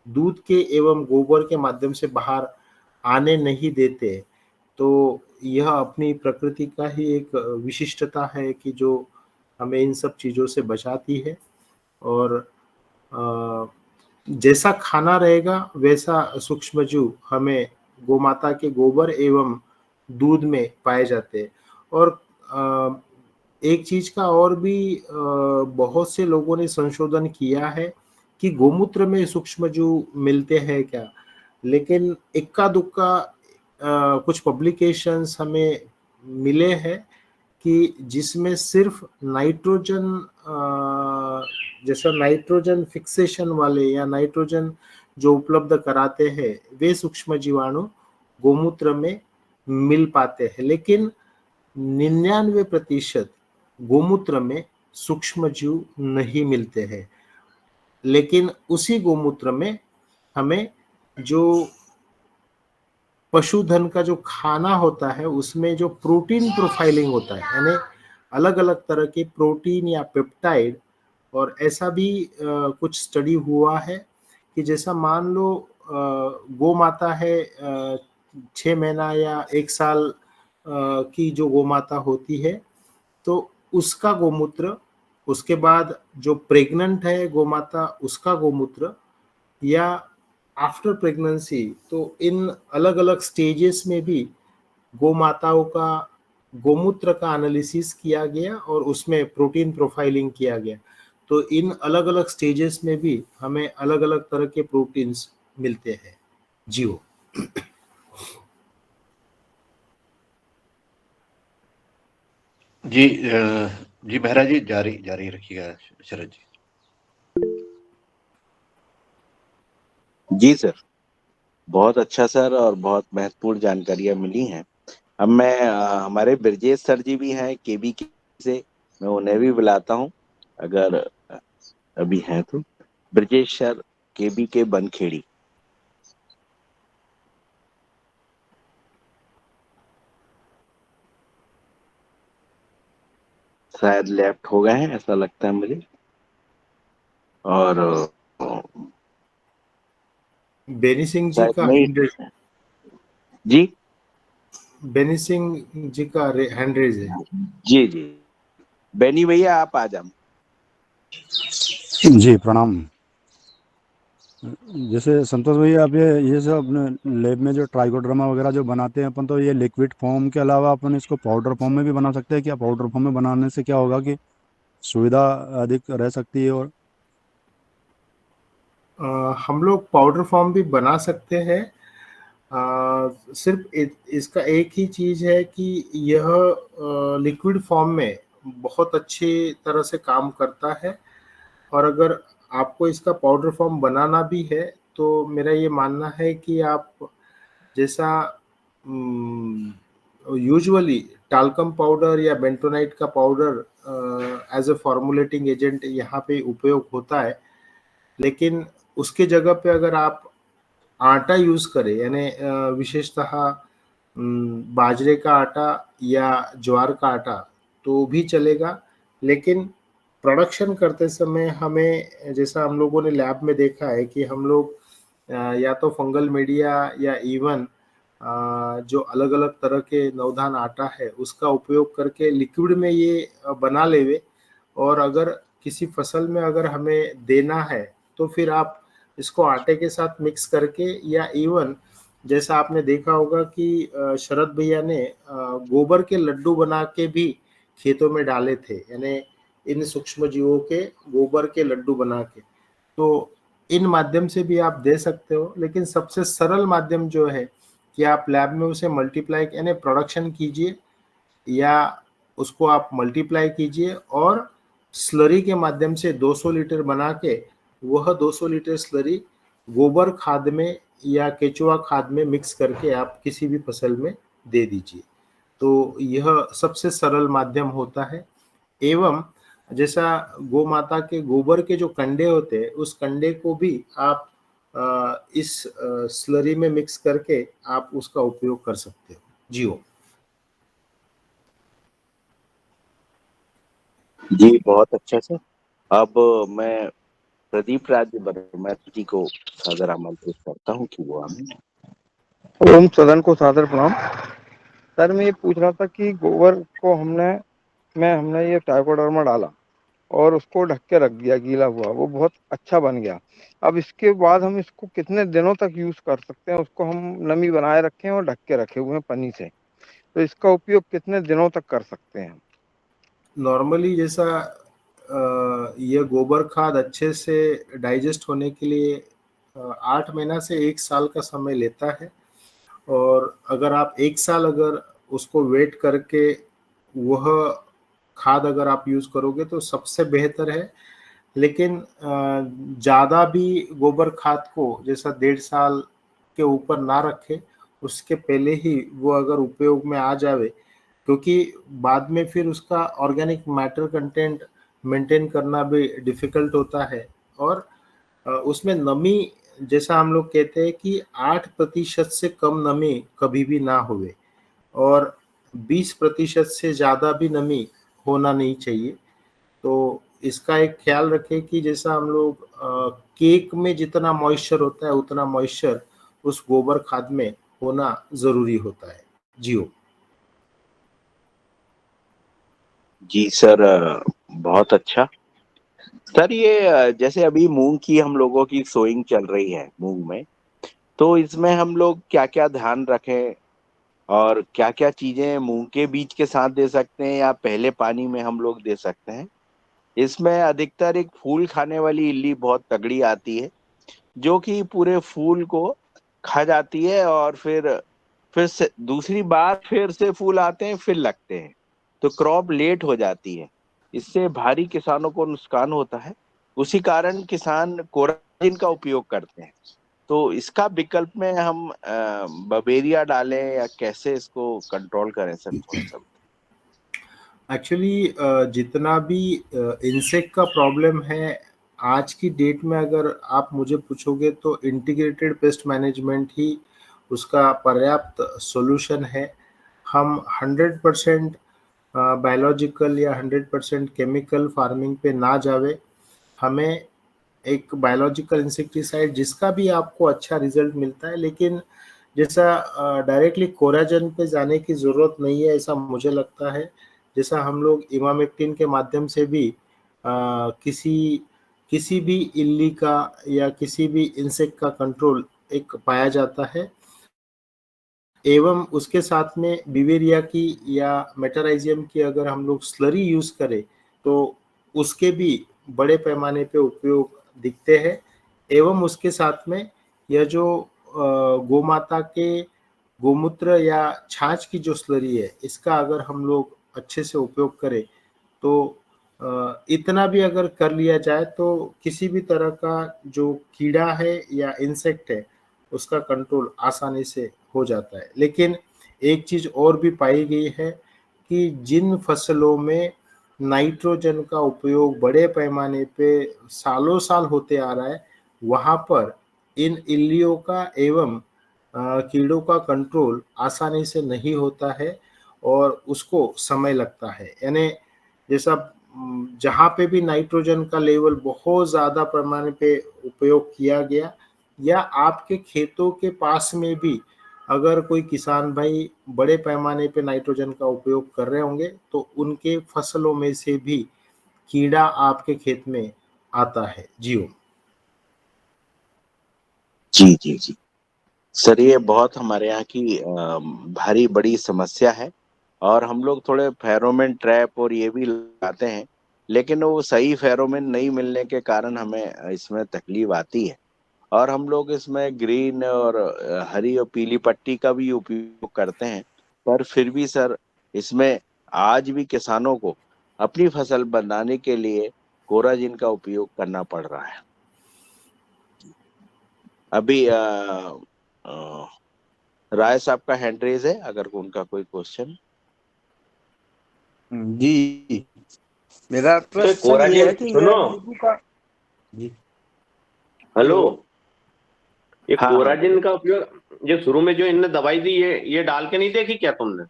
दूध के एवं गोबर के माध्यम से बाहर आने नहीं देते। तो यह अपनी प्रकृति का ही एक विशिष्टता है कि जो हमें इन सब चीज़ों से बचाती है। और जैसा खाना रहेगा वैसा सूक्ष्मजीव हमें गोमाता के गोबर एवं दूध में पाए जाते हैं। और एक चीज का और भी बहुत से लोगों ने संशोधन किया है कि गोमूत्र में सूक्ष्मजीव मिलते हैं क्या, लेकिन इक्का दुक्का कुछ पब्लिकेशंस हमें मिले हैं कि जिसमें सिर्फ नाइट्रोजन, जैसा नाइट्रोजन फिक्सेशन वाले या नाइट्रोजन जो उपलब्ध कराते हैं वे सूक्ष्म जीवाणु गोमूत्र में मिल पाते हैं, लेकिन 99% गोमूत्र में सूक्ष्म जीव नहीं मिलते हैं। लेकिन उसी गोमूत्र में हमें जो पशुधन का जो खाना होता है उसमें जो प्रोटीन प्रोफाइलिंग होता है, यानी अलग अलग तरह के प्रोटीन या पेप्टाइड, और ऐसा भी कुछ स्टडी हुआ है कि जैसा मान लो गौ माता है 6 महीना या 1 साल की जो गौ माता होती है, तो उसका गोमूत्र, उसके बाद जो प्रेग्नेंट है गौ माता उसका गोमूत्र, या आफ्टर प्रेगनेंसी, तो इन अलग अलग स्टेजेस में भी गौ माताओं का गोमूत्र का एनालिसिस किया गया और उसमें प्रोटीन प्रोफाइलिंग किया गया। तो इन अलग अलग स्टेजेस में भी हमें अलग अलग तरह के प्रोटीन्स मिलते हैं। जीव जी जी महाराज जी, जारी जारी रखिएगा शरद जी। जी सर, बहुत अच्छा सर, और बहुत महत्वपूर्ण जानकारियां मिली हैं। अब मैं हमारे ब्रजेश सर जी भी हैं केबी से, मैं उन्हें भी बुलाता हूं अगर अभी हैं तो। ब्रजेश सर, केबी के बनखेड़ी। शायद लेफ्ट हो गए हैं ऐसा लगता है मुझे। और बेनी सिंह जी शायद का नहीं। जी बेनी सिंह जी का हैंड रेज है। जी जी, बेनी भैया आप आ जाओ। जी प्रणाम। जैसे संतोष भैया, आप ये सब अपने लैब में जो ट्राइकोड्रामा वगैरह जो बनाते हैं अपन, तो ये लिक्विड फॉर्म के अलावा अपन इसको पाउडर फॉर्म में भी बना सकते हैं क्या? पाउडर फॉर्म में बनाने से क्या होगा कि सुविधा अधिक रह सकती है? और हम लोग पाउडर फॉर्म भी बना सकते हैं। सिर्फ इसका एक ही चीज है कि यह लिक्विड फॉर्म में बहुत अच्छी तरह से काम करता है। और अगर आपको इसका पाउडर फॉर्म बनाना भी है तो मेरा ये मानना है कि आप जैसा यूजुअली टाल्कम पाउडर या बेंटोनाइट का powder as a formulating agent यहाँ पे उपयोग होता है, लेकिन उसके जगह पे अगर आप आटा यूज करें, यानी विशेषतः बाजरे का आटा या ज्वार का आटा तो भी चलेगा। लेकिन प्रोडक्शन करते समय हमें, जैसा हम लोगों ने लैब में देखा है कि हम लोग या तो फंगल मीडिया या इवन जो अलग अलग तरह के नवधान आटा है उसका उपयोग करके लिक्विड में ये बना लेवे। और अगर किसी फसल में अगर हमें देना है तो फिर आप इसको आटे के साथ मिक्स करके, या इवन जैसा आपने देखा होगा कि शरद भैया ने गोबर के लड्डू बना के भी खेतों में डाले थे, यानी इन सूक्ष्म जीवों के गोबर के लड्डू बना के। तो इन माध्यम से भी आप दे सकते हो, लेकिन सबसे सरल माध्यम जो है कि आप लैब में उसे मल्टीप्लाई यानी प्रोडक्शन कीजिए, या उसको आप मल्टीप्लाई कीजिए और स्लरी के माध्यम से 200 लीटर बना के वह 200 लीटर स्लरी गोबर खाद में या केचुआ खाद में मिक्स करके आप किसी भी फसल में दे दीजिए। तो यह सबसे सरल माध्यम होता है। एवं जैसा गौ माता के गोबर के जो कंडे होते हैं उस कंडे को भी आप इस स्लरी में मिक्स करके आप उसका उपयोग कर सकते हो। जी हो। जी बहुत अच्छा सर। अब मैं प्रदीप राज्य वर्मा जी को सादर आमंत्रित करता हूँ कि वो हमें। ओम सदन को सादर प्रणाम। सर मैं ये पूछ रहा था कि गोबर को हमने ये ट्राइकोडर्मा डाला और उसको ढक के रख दिया, गीला हुआ, वो बहुत अच्छा बन गया। अब इसके बाद हम इसको कितने दिनों तक यूज कर सकते हैं? उसको हम नमी बनाए रखे हैं और ढक के रखे हुए हैं पन्नी से, तो इसका उपयोग कितने दिनों तक कर सकते हैं? नॉर्मली जैसा यह गोबर खाद अच्छे से डाइजेस्ट होने के लिए 8 महीना से 1 साल का समय लेता है। और अगर आप 1 साल अगर उसको वेट करके वह खाद अगर आप यूज करोगे तो सबसे बेहतर है। लेकिन ज़्यादा भी गोबर खाद को जैसा 1.5 साल के ऊपर ना रखे, उसके पहले ही वो अगर उपयोग में आ जावे, क्योंकि बाद में फिर उसका ऑर्गेनिक मैटर कंटेंट मेंटेन करना भी डिफिकल्ट होता है। और उसमें नमी, जैसा हम लोग कहते हैं कि 8% से कम नमी कभी भी ना होवे, और 20% से ज़्यादा भी नमी होना नहीं चाहिए। तो इसका एक ख्याल रखें कि जैसा हम लोग केक में जितना मॉइस्चर होता है उतना मॉइस्चर उस गोबर खाद में होना जरूरी होता है। जी जी सर बहुत अच्छा। सर ये जैसे अभी मूंग की हम लोगों की सोइंग चल रही है मूंग में, तो इसमें हम लोग क्या क्या ध्यान रखें और क्या क्या चीजें मूंग के बीज के साथ दे सकते हैं या पहले पानी में हम लोग दे सकते हैं? इसमें अधिकतर एक फूल खाने वाली इल्ली बहुत तगड़ी आती है जो कि पूरे फूल को खा जाती है, और फिर से दूसरी बार फिर से फूल आते हैं फिर लगते हैं, तो क्रॉप लेट हो जाती है। इससे भारी किसानों को नुकसान होता है। उसी कारण किसान कोराजिन का उपयोग करते हैं। तो इसका विकल्प में हम बबेरिया डालें या कैसे इसको कंट्रोल करें सर, थोड़ा सा? एक्चुअली जितना भी इंसेक्ट का प्रॉब्लम है आज की डेट में, अगर आप मुझे पूछोगे तो इंटीग्रेटेड पेस्ट मैनेजमेंट ही उसका पर्याप्त सॉल्यूशन है। हम 100% बायोलॉजिकल या 100% केमिकल फार्मिंग पे ना जावे। हमें एक बायोलॉजिकल इंसेक्टिसाइड जिसका भी आपको अच्छा रिजल्ट मिलता है, लेकिन जैसा डायरेक्टली कोराजन पे जाने की ज़रूरत नहीं है ऐसा मुझे लगता है। जैसा हम लोग इमामेक्टिन के माध्यम से भी किसी किसी भी इल्ली का या किसी भी इंसेक्ट का कंट्रोल एक पाया जाता है। एवं उसके साथ में बिवेरिया की या मेटाराइजियम की अगर हम लोग स्लरी यूज करें तो उसके भी बड़े पैमाने पे उपयोग दिखते हैं। एवं उसके साथ में यह जो गोमाता के गोमूत्र या छाछ की जो स्लरी है इसका अगर हम लोग अच्छे से उपयोग करें तो इतना भी अगर कर लिया जाए तो किसी भी तरह का जो कीड़ा है या इंसेक्ट है उसका कंट्रोल आसानी से हो जाता है। लेकिन एक चीज और भी पाई गई है कि जिन फसलों में नाइट्रोजन का उपयोग बड़े पैमाने पे सालों साल होते आ रहा है, वहां पर इन इल्लियों का एवं कीड़ों का कंट्रोल आसानी से नहीं होता है और उसको समय लगता है। यानी जैसा जहाँ पे भी नाइट्रोजन का लेवल बहुत ज़्यादा पैमाने पे उपयोग किया गया, या आपके खेतों के पास में भी अगर कोई किसान भाई बड़े पैमाने पे नाइट्रोजन का उपयोग कर रहे होंगे तो उनके फसलों में से भी कीड़ा आपके खेत में आता है। जी जी जी जी सर, ये बहुत हमारे यहाँ की भारी बड़ी समस्या है। और हम लोग थोड़े फेरोमोन ट्रैप और ये भी लगाते हैं, लेकिन वो सही फेरोमोन नहीं मिलने के कारण हमें इसमें तकलीफ आती है। और हम लोग इसमें ग्रीन और हरी और पीली पट्टी का भी उपयोग करते हैं, पर फिर भी सर इसमें आज भी किसानों को अपनी फसल बनाने के लिए कोराजिन का उपयोग करना पड़ रहा है। अभी राय साहब का हैंड रेज है, अगर उनका कोई क्वेश्चन। जी, मेरा तो प्रश्न ये है कोराजिन कि मैं सुनो। नींबू का। जी हेलो। ये हाँ हाँ कोराजिन का उपयोग जो शुरू में जो इनने दवाई दी, ये डाल के नहीं देखी क्या तुमने,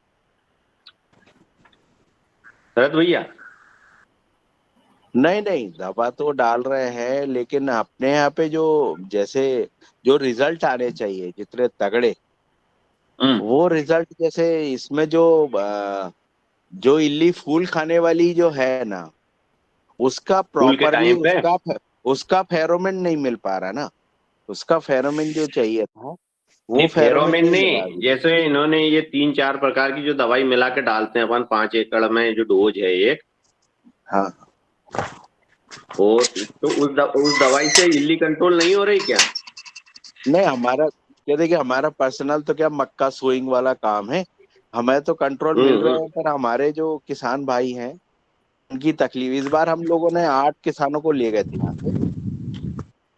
शरद भैया? नहीं नहीं, दवा तो डाल रहे हैं, लेकिन अपने यहाँ पे जो जैसे जो रिजल्ट आने चाहिए जितने तगड़े, वो रिजल्ट जैसे इसमें जो इल्ली फूल खाने वाली जो है ना, उसका फूल के प्रॉपरली टाइम पे उसका फेरोमेन नहीं मिल पा रहा ना। उसका फेरोमेन जो चाहिए था वो नहीं, फेरोमेन फेरोमिन नहीं मिला नहीं, अभी। जैसे इन्होंने ये 3-4 प्रकार की जो दवाई मिला के डालते हैं अपन 5 एकड़ में, जो डोज है एक, हाँ, और तो उस दवाई से इल्ली कंट्रोल नहीं हो रही क्या? नहीं हमारा क्या, देखिए हमारा पर्सनल तो क्या मक्का सोइंग वाला काम है, हमें तो कंट्रोल मिल रहे हम्म। हैं, पर हमारे जो किसान भाई हैं उनकी तकलीफ, इस बार हम लोगों ने 8 किसानों को ले गए थे यहाँ से,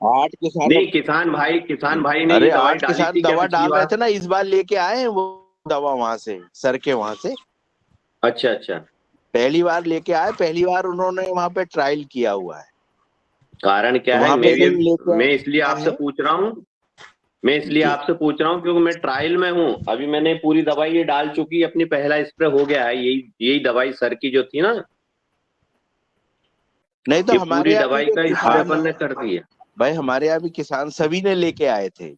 8 किसानों। नहीं, किसान भाई ने ये अरे दवाई 8 डाली किसान थी क्या दवा पिछली डाल रहे बार? थे ना, इस बार लेके आए हैं वो दवा वहां से, सर के वहां से अच्छा अच्छा। पहली बार लेके आए, पहली बार उन्होंने वहां पे ट्रायल किया हुआ है। कारण तो क्या है, वहां पे जब लेके मैं इसलिए आए आपसे हैं। पूछ रहा हूँ, मैं इसलिए जी, आपसे पूछ रहा हूँ क्योंकि मैं ट्रायल में हूँ अभी। मैंने पूरी दवाई ये डाल चुकी, अपनी पहला स्प्रे हो गया है, यही यही दवाई सर की जो थी ना, नहीं तो ये हमारे पूरी यहाँ भी दवाई जो का स्प्रे किसान अपन ने कर दिया। भाई, हमारे यहाँ भी किसान सभी ने लेके आए थे।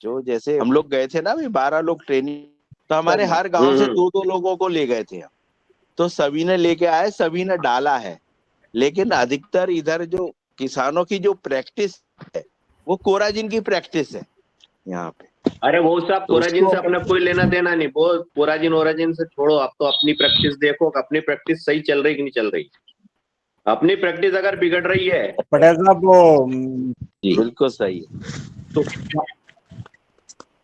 जो जैसे हम लोग गए थे ना अभी 12 लोग ट्रेनिंग, तो हमारे हर गांव से हम्म। 2-2 लोगों को ले गए थे हम। तो सभी ने लेके आए, सभी ने डाला है। लेकिन अधिकतर इधर जो किसानों की जो प्रैक्टिस है वो कोराजिन की प्रैक्टिस है यहाँ पे। अरे वो सब तो कोराजिन उसको से अपना कोई लेना देना नहीं, वो कोराजिन ओराजिन से छोड़ो, अब तो अपनी प्रैक्टिस देखो कि अपनी प्रैक्टिस सही चल रही कि नहीं चल रही। अपनी प्रैक्टिस अगर बिगड़ रही है पटेल साहब वो जी बिल्कुल सही है। तो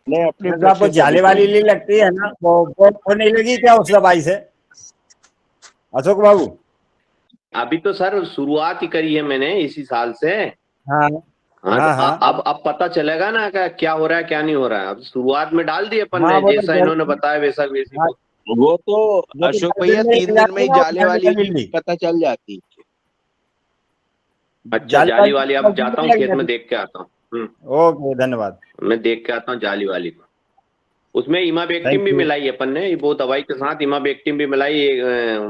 नहीं, अपनी पटेल साहब को प्रैक्टिस अभी जाले वाली सही इल्ली लगती है ना, वो नहीं लगी क्या उस दवाई से, अशोक बाबू? अभी तो सर शुरुआत ही करी है मैंने इसी साल से। हाँ हाँ तो हाँ हाँ अब पता चलेगा ना कि क्या हो रहा है क्या नहीं हो रहा है। अब शुरुआत में डाल दिए अपन हाँ। ने, जैसा इन्होंने बताया वैसा वैसी हाँ, वो। वो तो जो तो अशोक 10 भैया दिन में लग 3 दिन में जाती है ही ना वो जाले जाले वाली वाली इल्ली इल्ली, पता चल जाती है। अच्छा, जाले जाली वाली वाली, अब 10 दिन जाता में हूँ लग खेत में जाती देख के आता हूँ। ओके, धन्यवाद, मैं देख के आता हूँ जाली वाली को। उसमें इमाबेक्टिन थैंक भी यू। मिलाई अपन ने, वो दवाई के साथ इमाबेक्टिन भी मिलाई।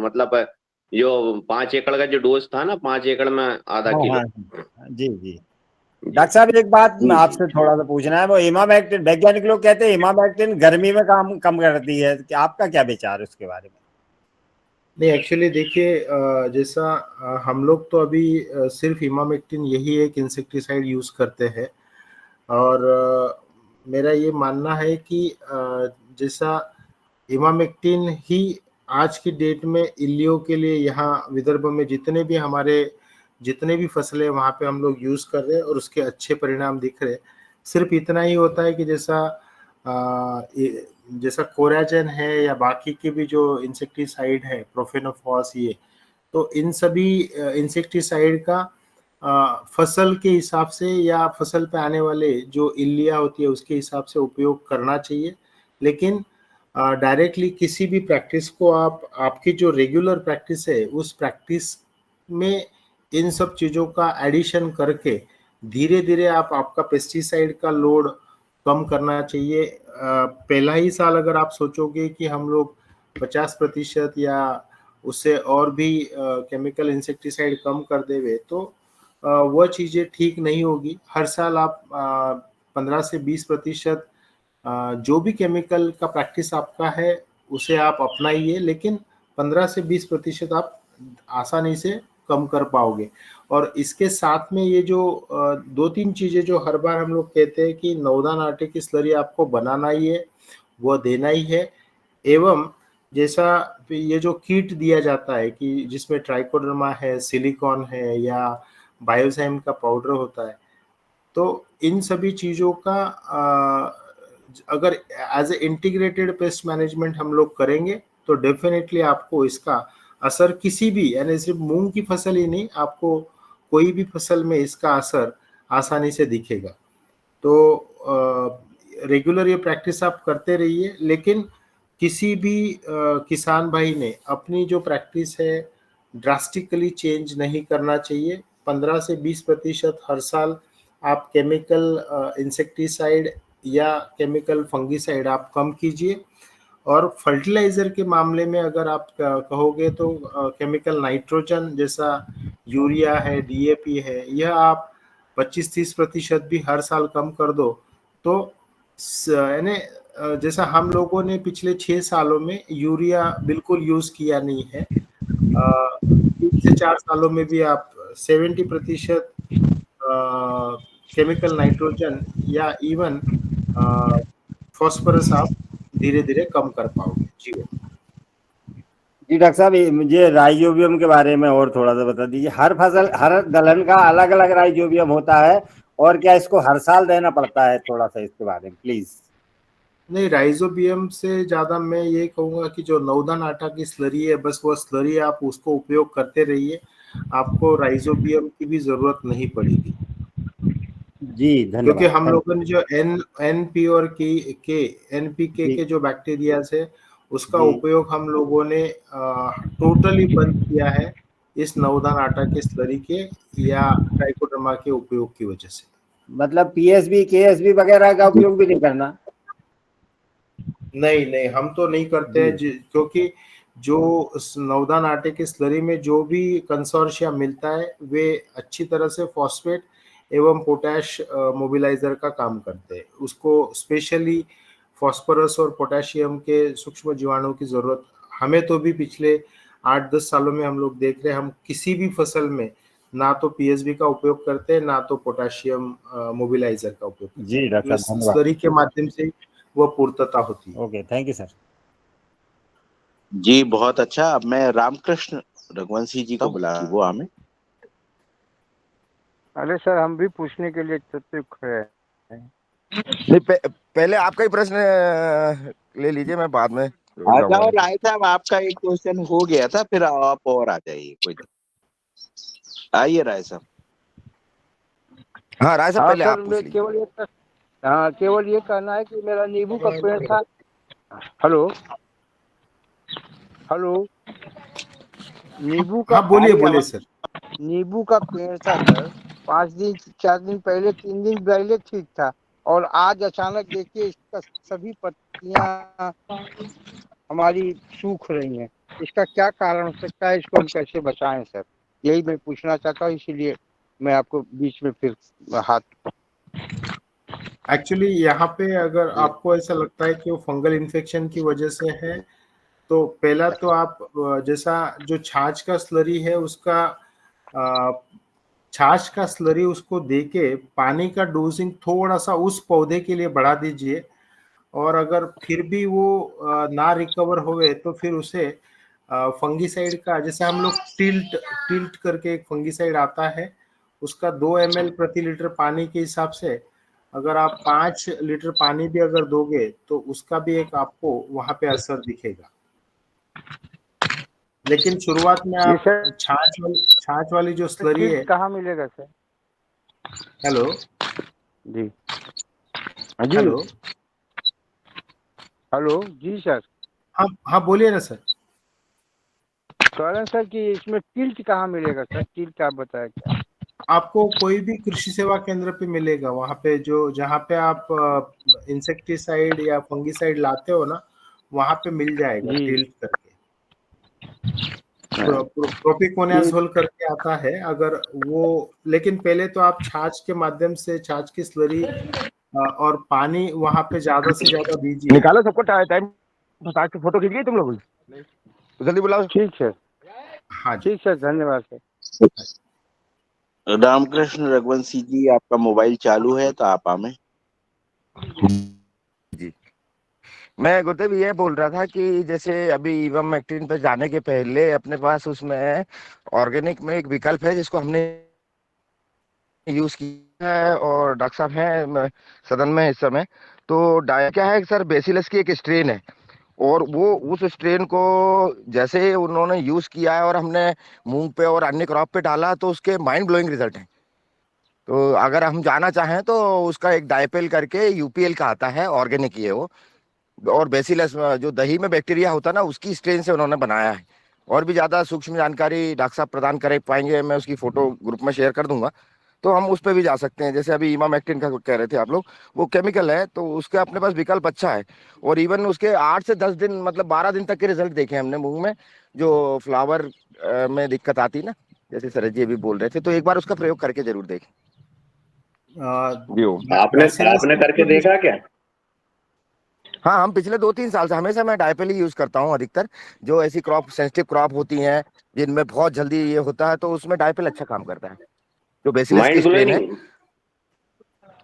मतलब जो 5 एकड़ का जो डोज था ना, 5 एकड़ में आधा हाँ किलो। हाँ जी जी। जी डॉक्टर साहब एक बात जी जी। आपसे थोड़ा सा पूछना है, वो इमामेक्टिन, वैज्ञानिक लोग कहते हैं इमामेक्टिन गर्मी में काम कम करती है, कि आपका क्या विचार है उसके बारे में? नहीं, एक्चुअली देखिए, जैसा हम लोग तो अभी सिर्फ इमामेक्टिन यही एक इंसेक्टिसाइड यूज़ करते हैं। और मेरा ये मानना है कि जैसा इमामेक्टिन ही आज की डेट में इल्लियों के लिए यहाँ विदर्भ में जितने भी फसलें वहाँ पे हम लोग यूज़ कर रहे हैं और उसके अच्छे परिणाम दिख रहे हैं। सिर्फ इतना ही होता है कि जैसा कोराजेन है या बाकी के भी जो इंसेक्टिसाइड है, प्रोफेनोफॉस, ये तो इन सभी इंसेक्टिसाइड का फसल के हिसाब से या फसल पे आने वाले जो इल्लियाँ होती है उसके हिसाब से उपयोग करना चाहिए। लेकिन डायरेक्टली किसी भी प्रैक्टिस को आपकी जो रेगुलर प्रैक्टिस है उस प्रैक्टिस में इन सब चीज़ों का एडिशन करके धीरे धीरे आपका पेस्टिसाइड का लोड कम करना चाहिए। पहला ही साल अगर आप सोचोगे कि हम लोग 50% या उससे और भी केमिकल इंसेक्टिसाइड कम कर देवे, तो वह चीज़ें ठीक नहीं होगी। हर साल आप 15 से 20% जो भी केमिकल का प्रैक्टिस आपका है उसे आप अपनाइए, लेकिन 15 से 20% आप आसानी से कम कर पाओगे। और इसके साथ में ये जो 2-3 चीज़ें जो हर बार हम लोग कहते हैं कि नवधान आटे की स्लरी आपको बनाना ही है, वो देना ही है। एवं जैसा ये जो किट दिया जाता है कि जिसमें ट्राइकोडर्मा है, सिलिकॉन है या बायोसाइम का पाउडर होता है, तो इन सभी चीज़ों का अगर as a integrated pest management हम लोग करेंगे तो डेफिनेटली आपको इसका असर किसी भी, यानी सिर्फ मूंग की फसल ही नहीं, आपको कोई भी फसल में इसका असर आसानी से दिखेगा। तो रेगुलर ये प्रैक्टिस आप करते रहिए, लेकिन किसी भी किसान भाई ने अपनी जो प्रैक्टिस है ड्रास्टिकली चेंज नहीं करना चाहिए। 15 से 20% हर साल आप केमिकल इंसेक्टिसाइड या केमिकल फंगिसाइड आप कम कीजिए। और फर्टिलाइजर के मामले में अगर आप कहोगे तो केमिकल नाइट्रोजन जैसा यूरिया है, डीएपी है, यह आप 25-30% भी हर साल कम कर दो तो यानी जैसा हम लोगों ने पिछले 6 सालों में यूरिया बिल्कुल यूज किया नहीं है, 3 से 4 सालों में भी आप 70% केमिकल नाइट्रोजन या इवन फॉस्फोरस आप धीरे धीरे कम कर पाओगे। जी जी डॉक्टर साहब, मुझे राइजोबियम के बारे में और थोड़ा सा बता दीजिए। हर फसल, हर दलहन का अलग अलग राइजोबियम होता है, और क्या इसको हर साल देना पड़ता है? थोड़ा सा इसके बारे में प्लीज। नहीं, राइजोबियम से ज्यादा मैं ये कहूंगा कि जो नवधान आटा की स्लरी है, बस वो स्लरी आप उसको उपयोग करते रहिए, आपको राइजोबियम की भी जरूरत नहीं पड़ेगी। जी धन्यवाद। क्योंकि हम लोगों ने जो एनपी और एनपीके के जो बैक्टीरिया है उसका उपयोग हम लोगों ने टोटली बंद किया है इस नवधान आटा के स्लरी के या ट्राइकोडर्मा के उपयोग की वजह से। मतलब पीएसबी, केएसबी वगैरह का उपयोग भी नहीं करना? नहीं, हम तो नहीं करते हैं, क्योंकि जो नवधान आटे के स्लरी में जो भी कंसोर्शिया मिलता है वे अच्छी तरह से फॉस्फेट एवं पोटैश मोबिलाइजर का काम करते हैं। उसको स्पेशली फॉस्फोरस और पोटेशियम के सूक्ष्म जीवाणुओं की जरूरत हमें तो भी पिछले 8-10 सालों में हम लोग देख रहे हैं, हम किसी भी फसल में ना तो पीएसबी का उपयोग करते हैं ना तो पोटेशियम मोबिलाइजर का उपयोग करते जी डॉक्टर साहब, स्लरी के माध्यम से वह पूर्तता होती है। Okay, thank you sir. जी बहुत अच्छा। अब मैं रामकृष्ण रघुवंशी जी को बुला, वो हमें। अरे सर, हम भी पूछने के लिए चुप खड़े हैं। नहीं, पहले आपका ही प्रश्न ले लीजिए, मैं बाद में। अच्छा, और राय साहब आपका एक क्वेश्चन हो गया था, फिर आप और आ जाइए, कोई आइए राय साहब। हाँ राय साहब, पहले आप पूछ लीजिए। केवल ये कहना है कि मेरा नींबू का पेड़ था। हेलो, नींबू का, हाँ बोलिए सर। नींबू का पेड़ था सर, 5 दिन 4 दिन पहले, 3 दिन पहले ठीक था, और आज अचानक देखिए इसका सभी पत्तियां हमारी सूख रही हैं। इसका क्या कारण हो सकता है? इसको हम कैसे बचाएं सर? यही मैं पूछना चाहता हूँ, इसीलिए मैं आपको बीच में फिर हाथ। एक्चुअली यहाँ पे अगर आपको ऐसा लगता है कि वो फंगल इन्फेक्शन की वजह से है, तो पहला तो आप जैसा जो छाछ का स्लरी है उसका छाछ का स्लरी उसको देके पानी का डोजिंग थोड़ा सा उस पौधे के लिए बढ़ा दीजिए, और अगर फिर भी वो ना रिकवर होवे तो फिर उसे फंगीसाइड का, जैसे हम लोग टिल्ट करके एक फंगीसाइड आता है, उसका 2 ml प्रति लीटर पानी के हिसाब से अगर आप 5 लीटर पानी भी अगर दोगे तो उसका भी एक आपको वहां पे असर दिखेगा। लेकिन शुरुआत में आप छाछ वाली जो स्लरी है। कहाँ मिलेगा सर? हेलो जी, हेलो जी सर। हाँ बोलिए ना सर। कह रहे हैं सर कि इसमें टिल्ट कहाँ मिलेगा सर? टिल्ट आप बताया क्या? आपको कोई भी कृषि सेवा केंद्र पे मिलेगा, वहां पे जो जहाँ पे आप इंसेक्टिसाइड या फंगीसाइड लाते हो ना, वहां पे मिल जाएगा टिल्ट करके। प्रोपिकोनाजोल करके आता है अगर वो, लेकिन पहले तो आप छाछ के माध्यम से छाछ की स्लरी और पानी वहां पे ज्यादा से ज्यादा दीजिए। निकालो सबको टाइम, फोटो खींच गई तुम लोग, जल्दी बुलाओ। ठीक है, हाँ ठीक है, धन्यवाद सर। रामकृष्ण रघुवंशी जी, आपका मोबाइल चालू है तो आप हमें। जी, मैं गुरुदेव ये बोल रहा था कि जैसे अभी इवर्मेक्टिन पे जाने के पहले अपने पास उसमें ऑर्गेनिक में एक विकल्प है जिसको हमने यूज किया है, और डॉक्टर साहब हैं सदन में इस समय। तो क्या है सर, बेसिलस की एक स्ट्रेन है, और वो उस स्ट्रेन को जैसे उन्होंने यूज किया है और हमने मूंग पे और अन्य क्रॉप पे डाला तो उसके माइंड ब्लोइंग रिजल्ट है। तो अगर हम जाना चाहें तो उसका एक डायपेल करके यूपीएल का आता है, ऑर्गेनिक ही है वो, और बेसिलस जो दही में बैक्टीरिया होता है ना, उसकी स्ट्रेन से उन्होंने बनाया है। और भी ज्यादा सूक्ष्म जानकारी डॉक्टर साहब प्रदान कर पाएंगे, मैं उसकी फोटो ग्रुप में शेयर कर दूंगा। तो हम उस पर भी जा सकते हैं। जैसे अभी इमामेक्टिन का कह रहे थे आप लोग, वो केमिकल है, तो उसका अपने पास विकल्प अच्छा है। और इवन उसके 8 से 10 दिन, मतलब 12 दिन तक के रिजल्ट देखे हमने मूंग में, जो फ्लावर में दिक्कत आती ना, जैसे सरज जी भी बोल रहे थे, तो एक बार उसका प्रयोग करके जरूर देखें। जी आपने बैसिलस आपने करके देखा क्या? हाँ, हम पिछले 2-3 साल से हमेशा मैं डायपेल ही यूज करता हूँ अधिकतर। जो ऐसी क्रॉप सेंसिटिव क्रॉप होती हैं, जिनमें बहुत जल्दी ये होता है, तो उसमें डायपेल अच्छा काम करता है, जो बेसिलस की माइंड स्ट्रेन है। Blowing,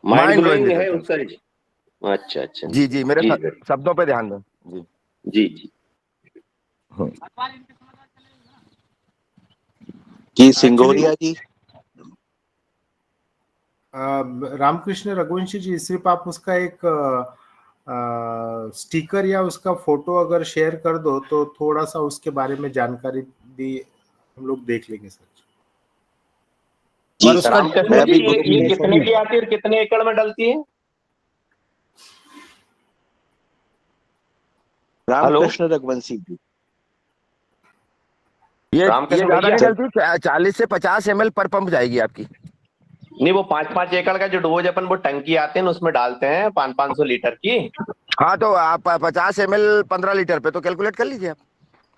mind mind blowing blowing है रिजल्ट है। उसका। अच्छा अच्छा, जी जी, मेरे जी शब्दों पे ध्यान दें। जी जी जी। जी सिंगोरिया जी। रामकृष्ण रघुवंशी जी, सिर्फ आप उसका एक स्टिकर या उसका फोटो अगर शेयर कर दो तो थोड़ा सा उसके बारे में जानकारी भी हम लोग देख लेंगे सर। जी और सर, उसका मैं अभी ये कितने की आती है और कितने एकड़ में डलती है? रामकृष्ण रघुवंशी जी। ये रामकृष्ण ज्यादा भैया, नहीं डलती, 40 से 50 ml पर पंप जाएगी आपकी। नहीं वो 5-5 एकड़ का जो डोज अपन वो टंकी आते हैं ना, उसमें डालते हैं 500-500 लीटर की। हाँ, तो आप 50 ml 15 लीटर पे तो कैलकुलेट कर लीजिए आप।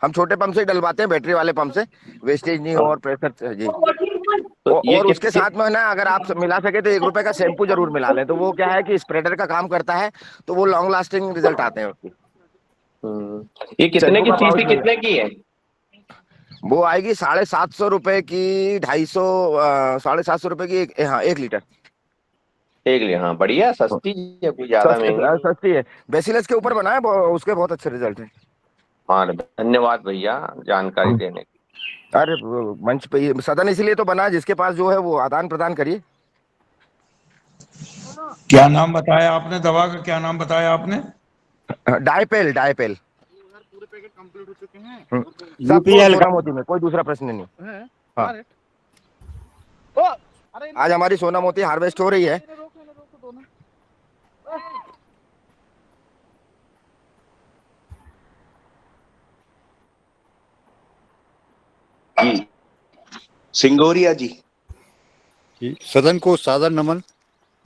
हम छोटे पंप से ही डलवाते हैं, बैटरी वाले पंप से, वेस्टेज नहीं हो और प्रेशर। जी। तो ये और उसके साथ में ना, अगर आप मिला सके तो 1 रुपए का शैम्पू जरूर मिला लें, तो वो क्या है कि स्प्रेडर का काम करता है, तो वो लॉन्ग लास्टिंग रिजल्ट आते हैं उसके। ये कितने शैम्पू की का पाउच शीशी कितने की है? वो आएगी 750 रुपए की, 250, 750 रुपए की हाँ, 1 लीटर। 1 लीटर, हाँ बढ़िया, सस्ती है, कोई ज्यादा महंगी नहीं। सस्ती है, बेसिलस के ऊपर बना है, उसके बहुत अच्छे रिजल्ट है। हाँ, धन्यवाद भैया जानकारी देने की। अरे मंच पे सदन इसलिए तो बना, जिसके पास जो है वो आदान प्रदान करिए। क्या नाम बताया आपने? दवा का क्या नाम बताया आपने? डायपेल, डायपेल। पूरे पैकेट कंप्लीट हो चुके हैं। सबको सोना मोती में कोई दूसरा प्रश्न नहीं। हाँ, आज हमारी सोना मोती हार्वेस्ट हो रही है। जी सिंगोरिया जी। सदन को सादर नमन।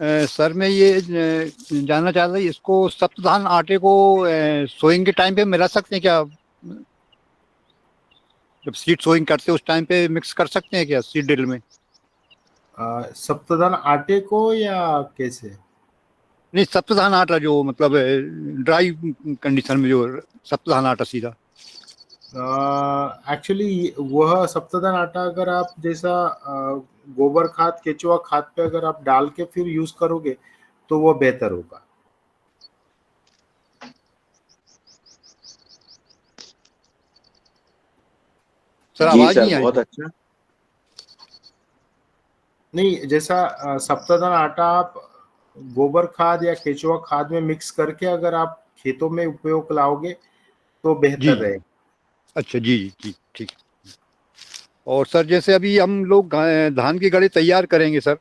सर मैं ये जानना चाहता था, इसको सप्तधान आटे को सोइंग के टाइम पे मिला सकते हैं क्या? जब सीड सोइंग करते हैं उस टाइम पे मिक्स कर सकते हैं क्या सीड ड्रिल में? सप्तधान आटे को या कैसे? नहीं, सप्तधान आटा जो मतलब ड्राई कंडीशन में जो सप्तधान आटा सीधा। एक्चुअली वह सप्तधान आटा अगर आप जैसा गोबर खाद, केचुआ खाद पे अगर आप डाल के फिर यूज करोगे तो वो बेहतर होगा। सर जी आवाज सर, नहीं आई। बहुत अच्छा। नहीं, जैसा सप्तधान आटा आप गोबर खाद या केचुआ खाद में मिक्स करके अगर आप खेतों में उपयोग लाओगे तो बेहतर जी, रहेगा। अच्छा जी जी जी, ठीक। और सर जैसे अभी हम लोग धान की गड़े तैयार करेंगे सर,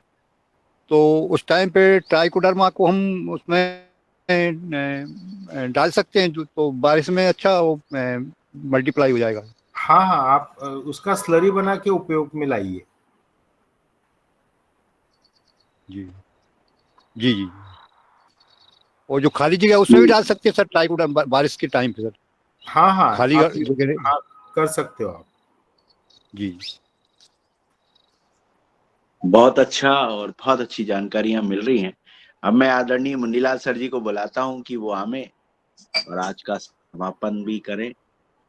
तो उस टाइम पे ट्राइकोडर्मा को हम उसमें डाल सकते हैं, जो तो बारिश में अच्छा वो मल्टीप्लाई हो जाएगा। हाँ हाँ, आप उसका स्लरी बना के उपयोग में लाइए। जी जी जी। और जो खाली जगह है उसमें भी डाल सकते हैं सर ट्राइकोडर्मा बारिश के टाइम पे सर? हाँ हाँ, खाली आप जगह। हाँ, कर सकते हो आप। जी बहुत अच्छा और बहुत अच्छी जानकारियां मिल रही हैं। अब मैं आदरणीय मुंडीलाल सर जी को बुलाता हूं कि वो आमे और आज का समापन भी करें।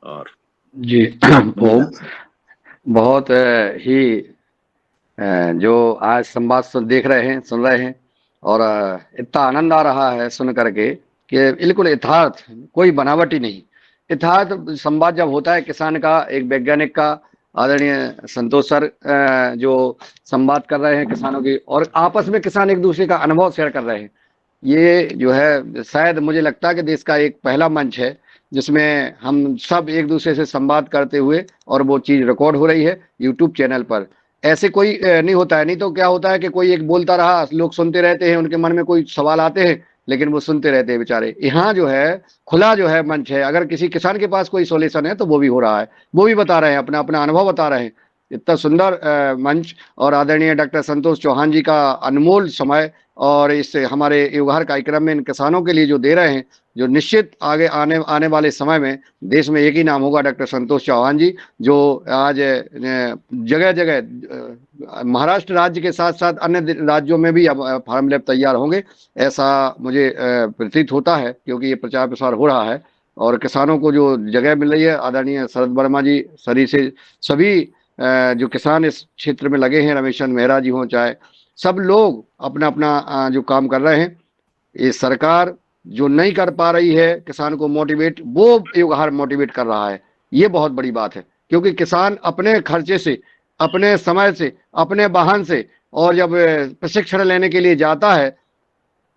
और जी ओम, बहुत ही जो आज संवाद देख रहे हैं, सुन रहे हैं, और इतना आनंद आ रहा है सुन करके कि बिल्कुल यथार्थ, कोई बनावटी नहीं, यथार्थ संवाद जब होता है किसान का, एक वैज्ञानिक का, आदरणीय संतोष सर जो संवाद कर रहे हैं किसानों की, और आपस में किसान एक दूसरे का अनुभव शेयर कर रहे हैं, ये जो है शायद मुझे लगता है कि देश का एक पहला मंच है जिसमें हम सब एक दूसरे से संवाद करते हुए, और वो चीज़ रिकॉर्ड हो रही है यूट्यूब चैनल पर। ऐसे कोई नहीं होता है, नहीं तो क्या होता है कि कोई एक बोलता रहा, लोग सुनते रहते हैं, उनके मन में कोई सवाल आते हैं लेकिन वो सुनते रहते हैं बेचारे। यहाँ जो है खुला जो है मंच है, अगर किसी किसान के पास कोई सॉल्यूशन है तो वो भी हो रहा है, वो भी बता रहे हैं, अपना अपना अनुभव बता रहे हैं। इतना सुंदर मंच और आदरणीय डॉक्टर संतोष चौहान जी का अनमोल समय और इस हमारे युगहर कार्यक्रम में इन किसानों के लिए जो दे रहे हैं, जो निश्चित आगे आने वाले समय में देश में एक ही नाम होगा, डॉक्टर संतोष चौहान जी, जो आज जगह जगह महाराष्ट्र राज्य के साथ साथ अन्य राज्यों में भी अब फार्म लैब तैयार होंगे, ऐसा मुझे प्रतीत होता है, क्योंकि ये प्रचार प्रसार हो रहा है और किसानों को जो जगह मिल रही है। आदरणीय शरद वर्मा जी से सभी जो किसान इस क्षेत्र में लगे हैं, रमेशन मेहरा जी हों, चाहे सब लोग अपना अपना जो काम कर रहे हैं। ये सरकार जो नहीं कर पा रही है किसान को मोटिवेट, वो युगहर मोटिवेट कर रहा है। ये बहुत बड़ी बात है, क्योंकि किसान अपने खर्चे से, अपने समय से, अपने वाहन से और जब प्रशिक्षण लेने के लिए जाता है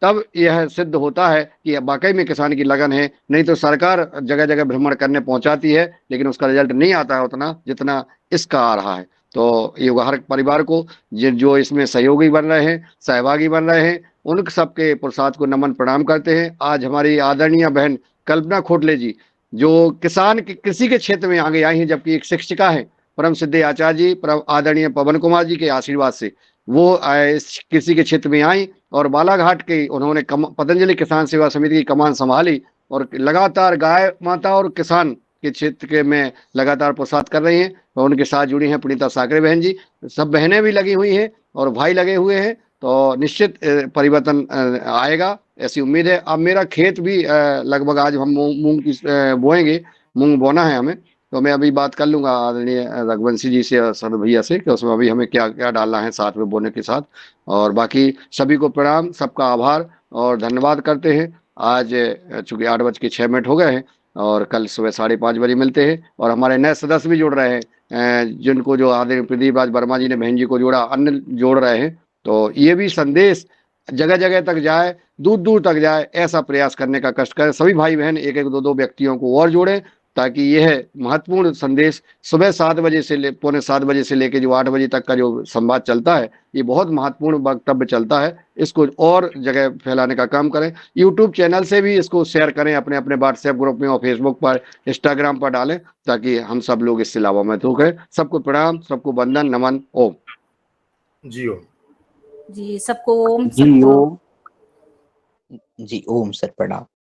तब यह सिद्ध होता है कि वाकई में किसान की लगन है। नहीं तो सरकार जगह जगह भ्रमण करने पहुंचाती है, लेकिन उसका रिजल्ट नहीं आता है उतना जितना इसका आ रहा है। तो युगहर परिवार को जो इसमें सहयोगी बन रहे हैं, सहभागी बन रहे हैं, उन सबके पुरुषार्थ को नमन प्रणाम करते हैं। आज हमारी आदरणीय बहन कल्पना खोटले जी, जो कृषि के क्षेत्र में आगे आई हैं, जबकि एक शिक्षिका है, परम सिद्धे आचार्य जी, आदरणीय पवन कुमार जी के आशीर्वाद से वो इस कृषि के क्षेत्र में आई और बालाघाट के उन्होंने पतंजलि किसान सेवा समिति की कमान संभाली और लगातार गाय माता और किसान के क्षेत्र के में लगातार पुरुषार्थ कर रही हैं। और उनके साथ जुड़ी हैं पुनीता साकरे बहन जी, सब बहनें भी लगी हुई हैं और भाई लगे हुए हैं। तो निश्चित परिवर्तन आएगा, ऐसी उम्मीद है। अब मेरा खेत भी लगभग आज हम मूंग की बोएंगे, मूंग बोना है हमें, तो मैं अभी बात कर लूंगा आदरणीय रघुवंशी जी से और सर भैया से कि उसमें अभी हमें क्या क्या डालना है साथ में बोने के साथ। और बाकी सभी को प्रणाम, सबका आभार और धन्यवाद करते हैं। आज चूंकि 8:06 हो गए हैं और कल सुबह 5:30 बजे मिलते हैं। और हमारे नए सदस्य भी जुड़ रहे हैं, जिनको जो आदरणीय प्रदीप राज वर्मा जी ने बहन जी को जोड़ा, अन्य जोड़ रहे हैं। तो ये भी संदेश जगह जगह तक जाए, दूर दूर तक जाए, ऐसा प्रयास करने का कष्ट करें। सभी भाई बहन एक एक दो व्यक्तियों को और जोड़ें, ताकि यह महत्वपूर्ण संदेश सुबह 7 बजे से पौने 7 बजे से लेकर जो 8 बजे तक का जो संवाद चलता है, ये बहुत महत्वपूर्ण वक्तव्य चलता है। इसको और जगह फैलाने का काम करें। यूट्यूब चैनल से भी इसको शेयर करें, अपने अपने व्हाट्सएप ग्रुप में और फेसबुक पर, इंस्टाग्राम पर डालें, ताकि हम सब लोग इससे लाभान्वित हो गए। सबको प्रणाम, सबको वंदन, नमन, ओम। जी ओम। जी सबको ओम। जी ओम। जी ओम सर, प्रणाम।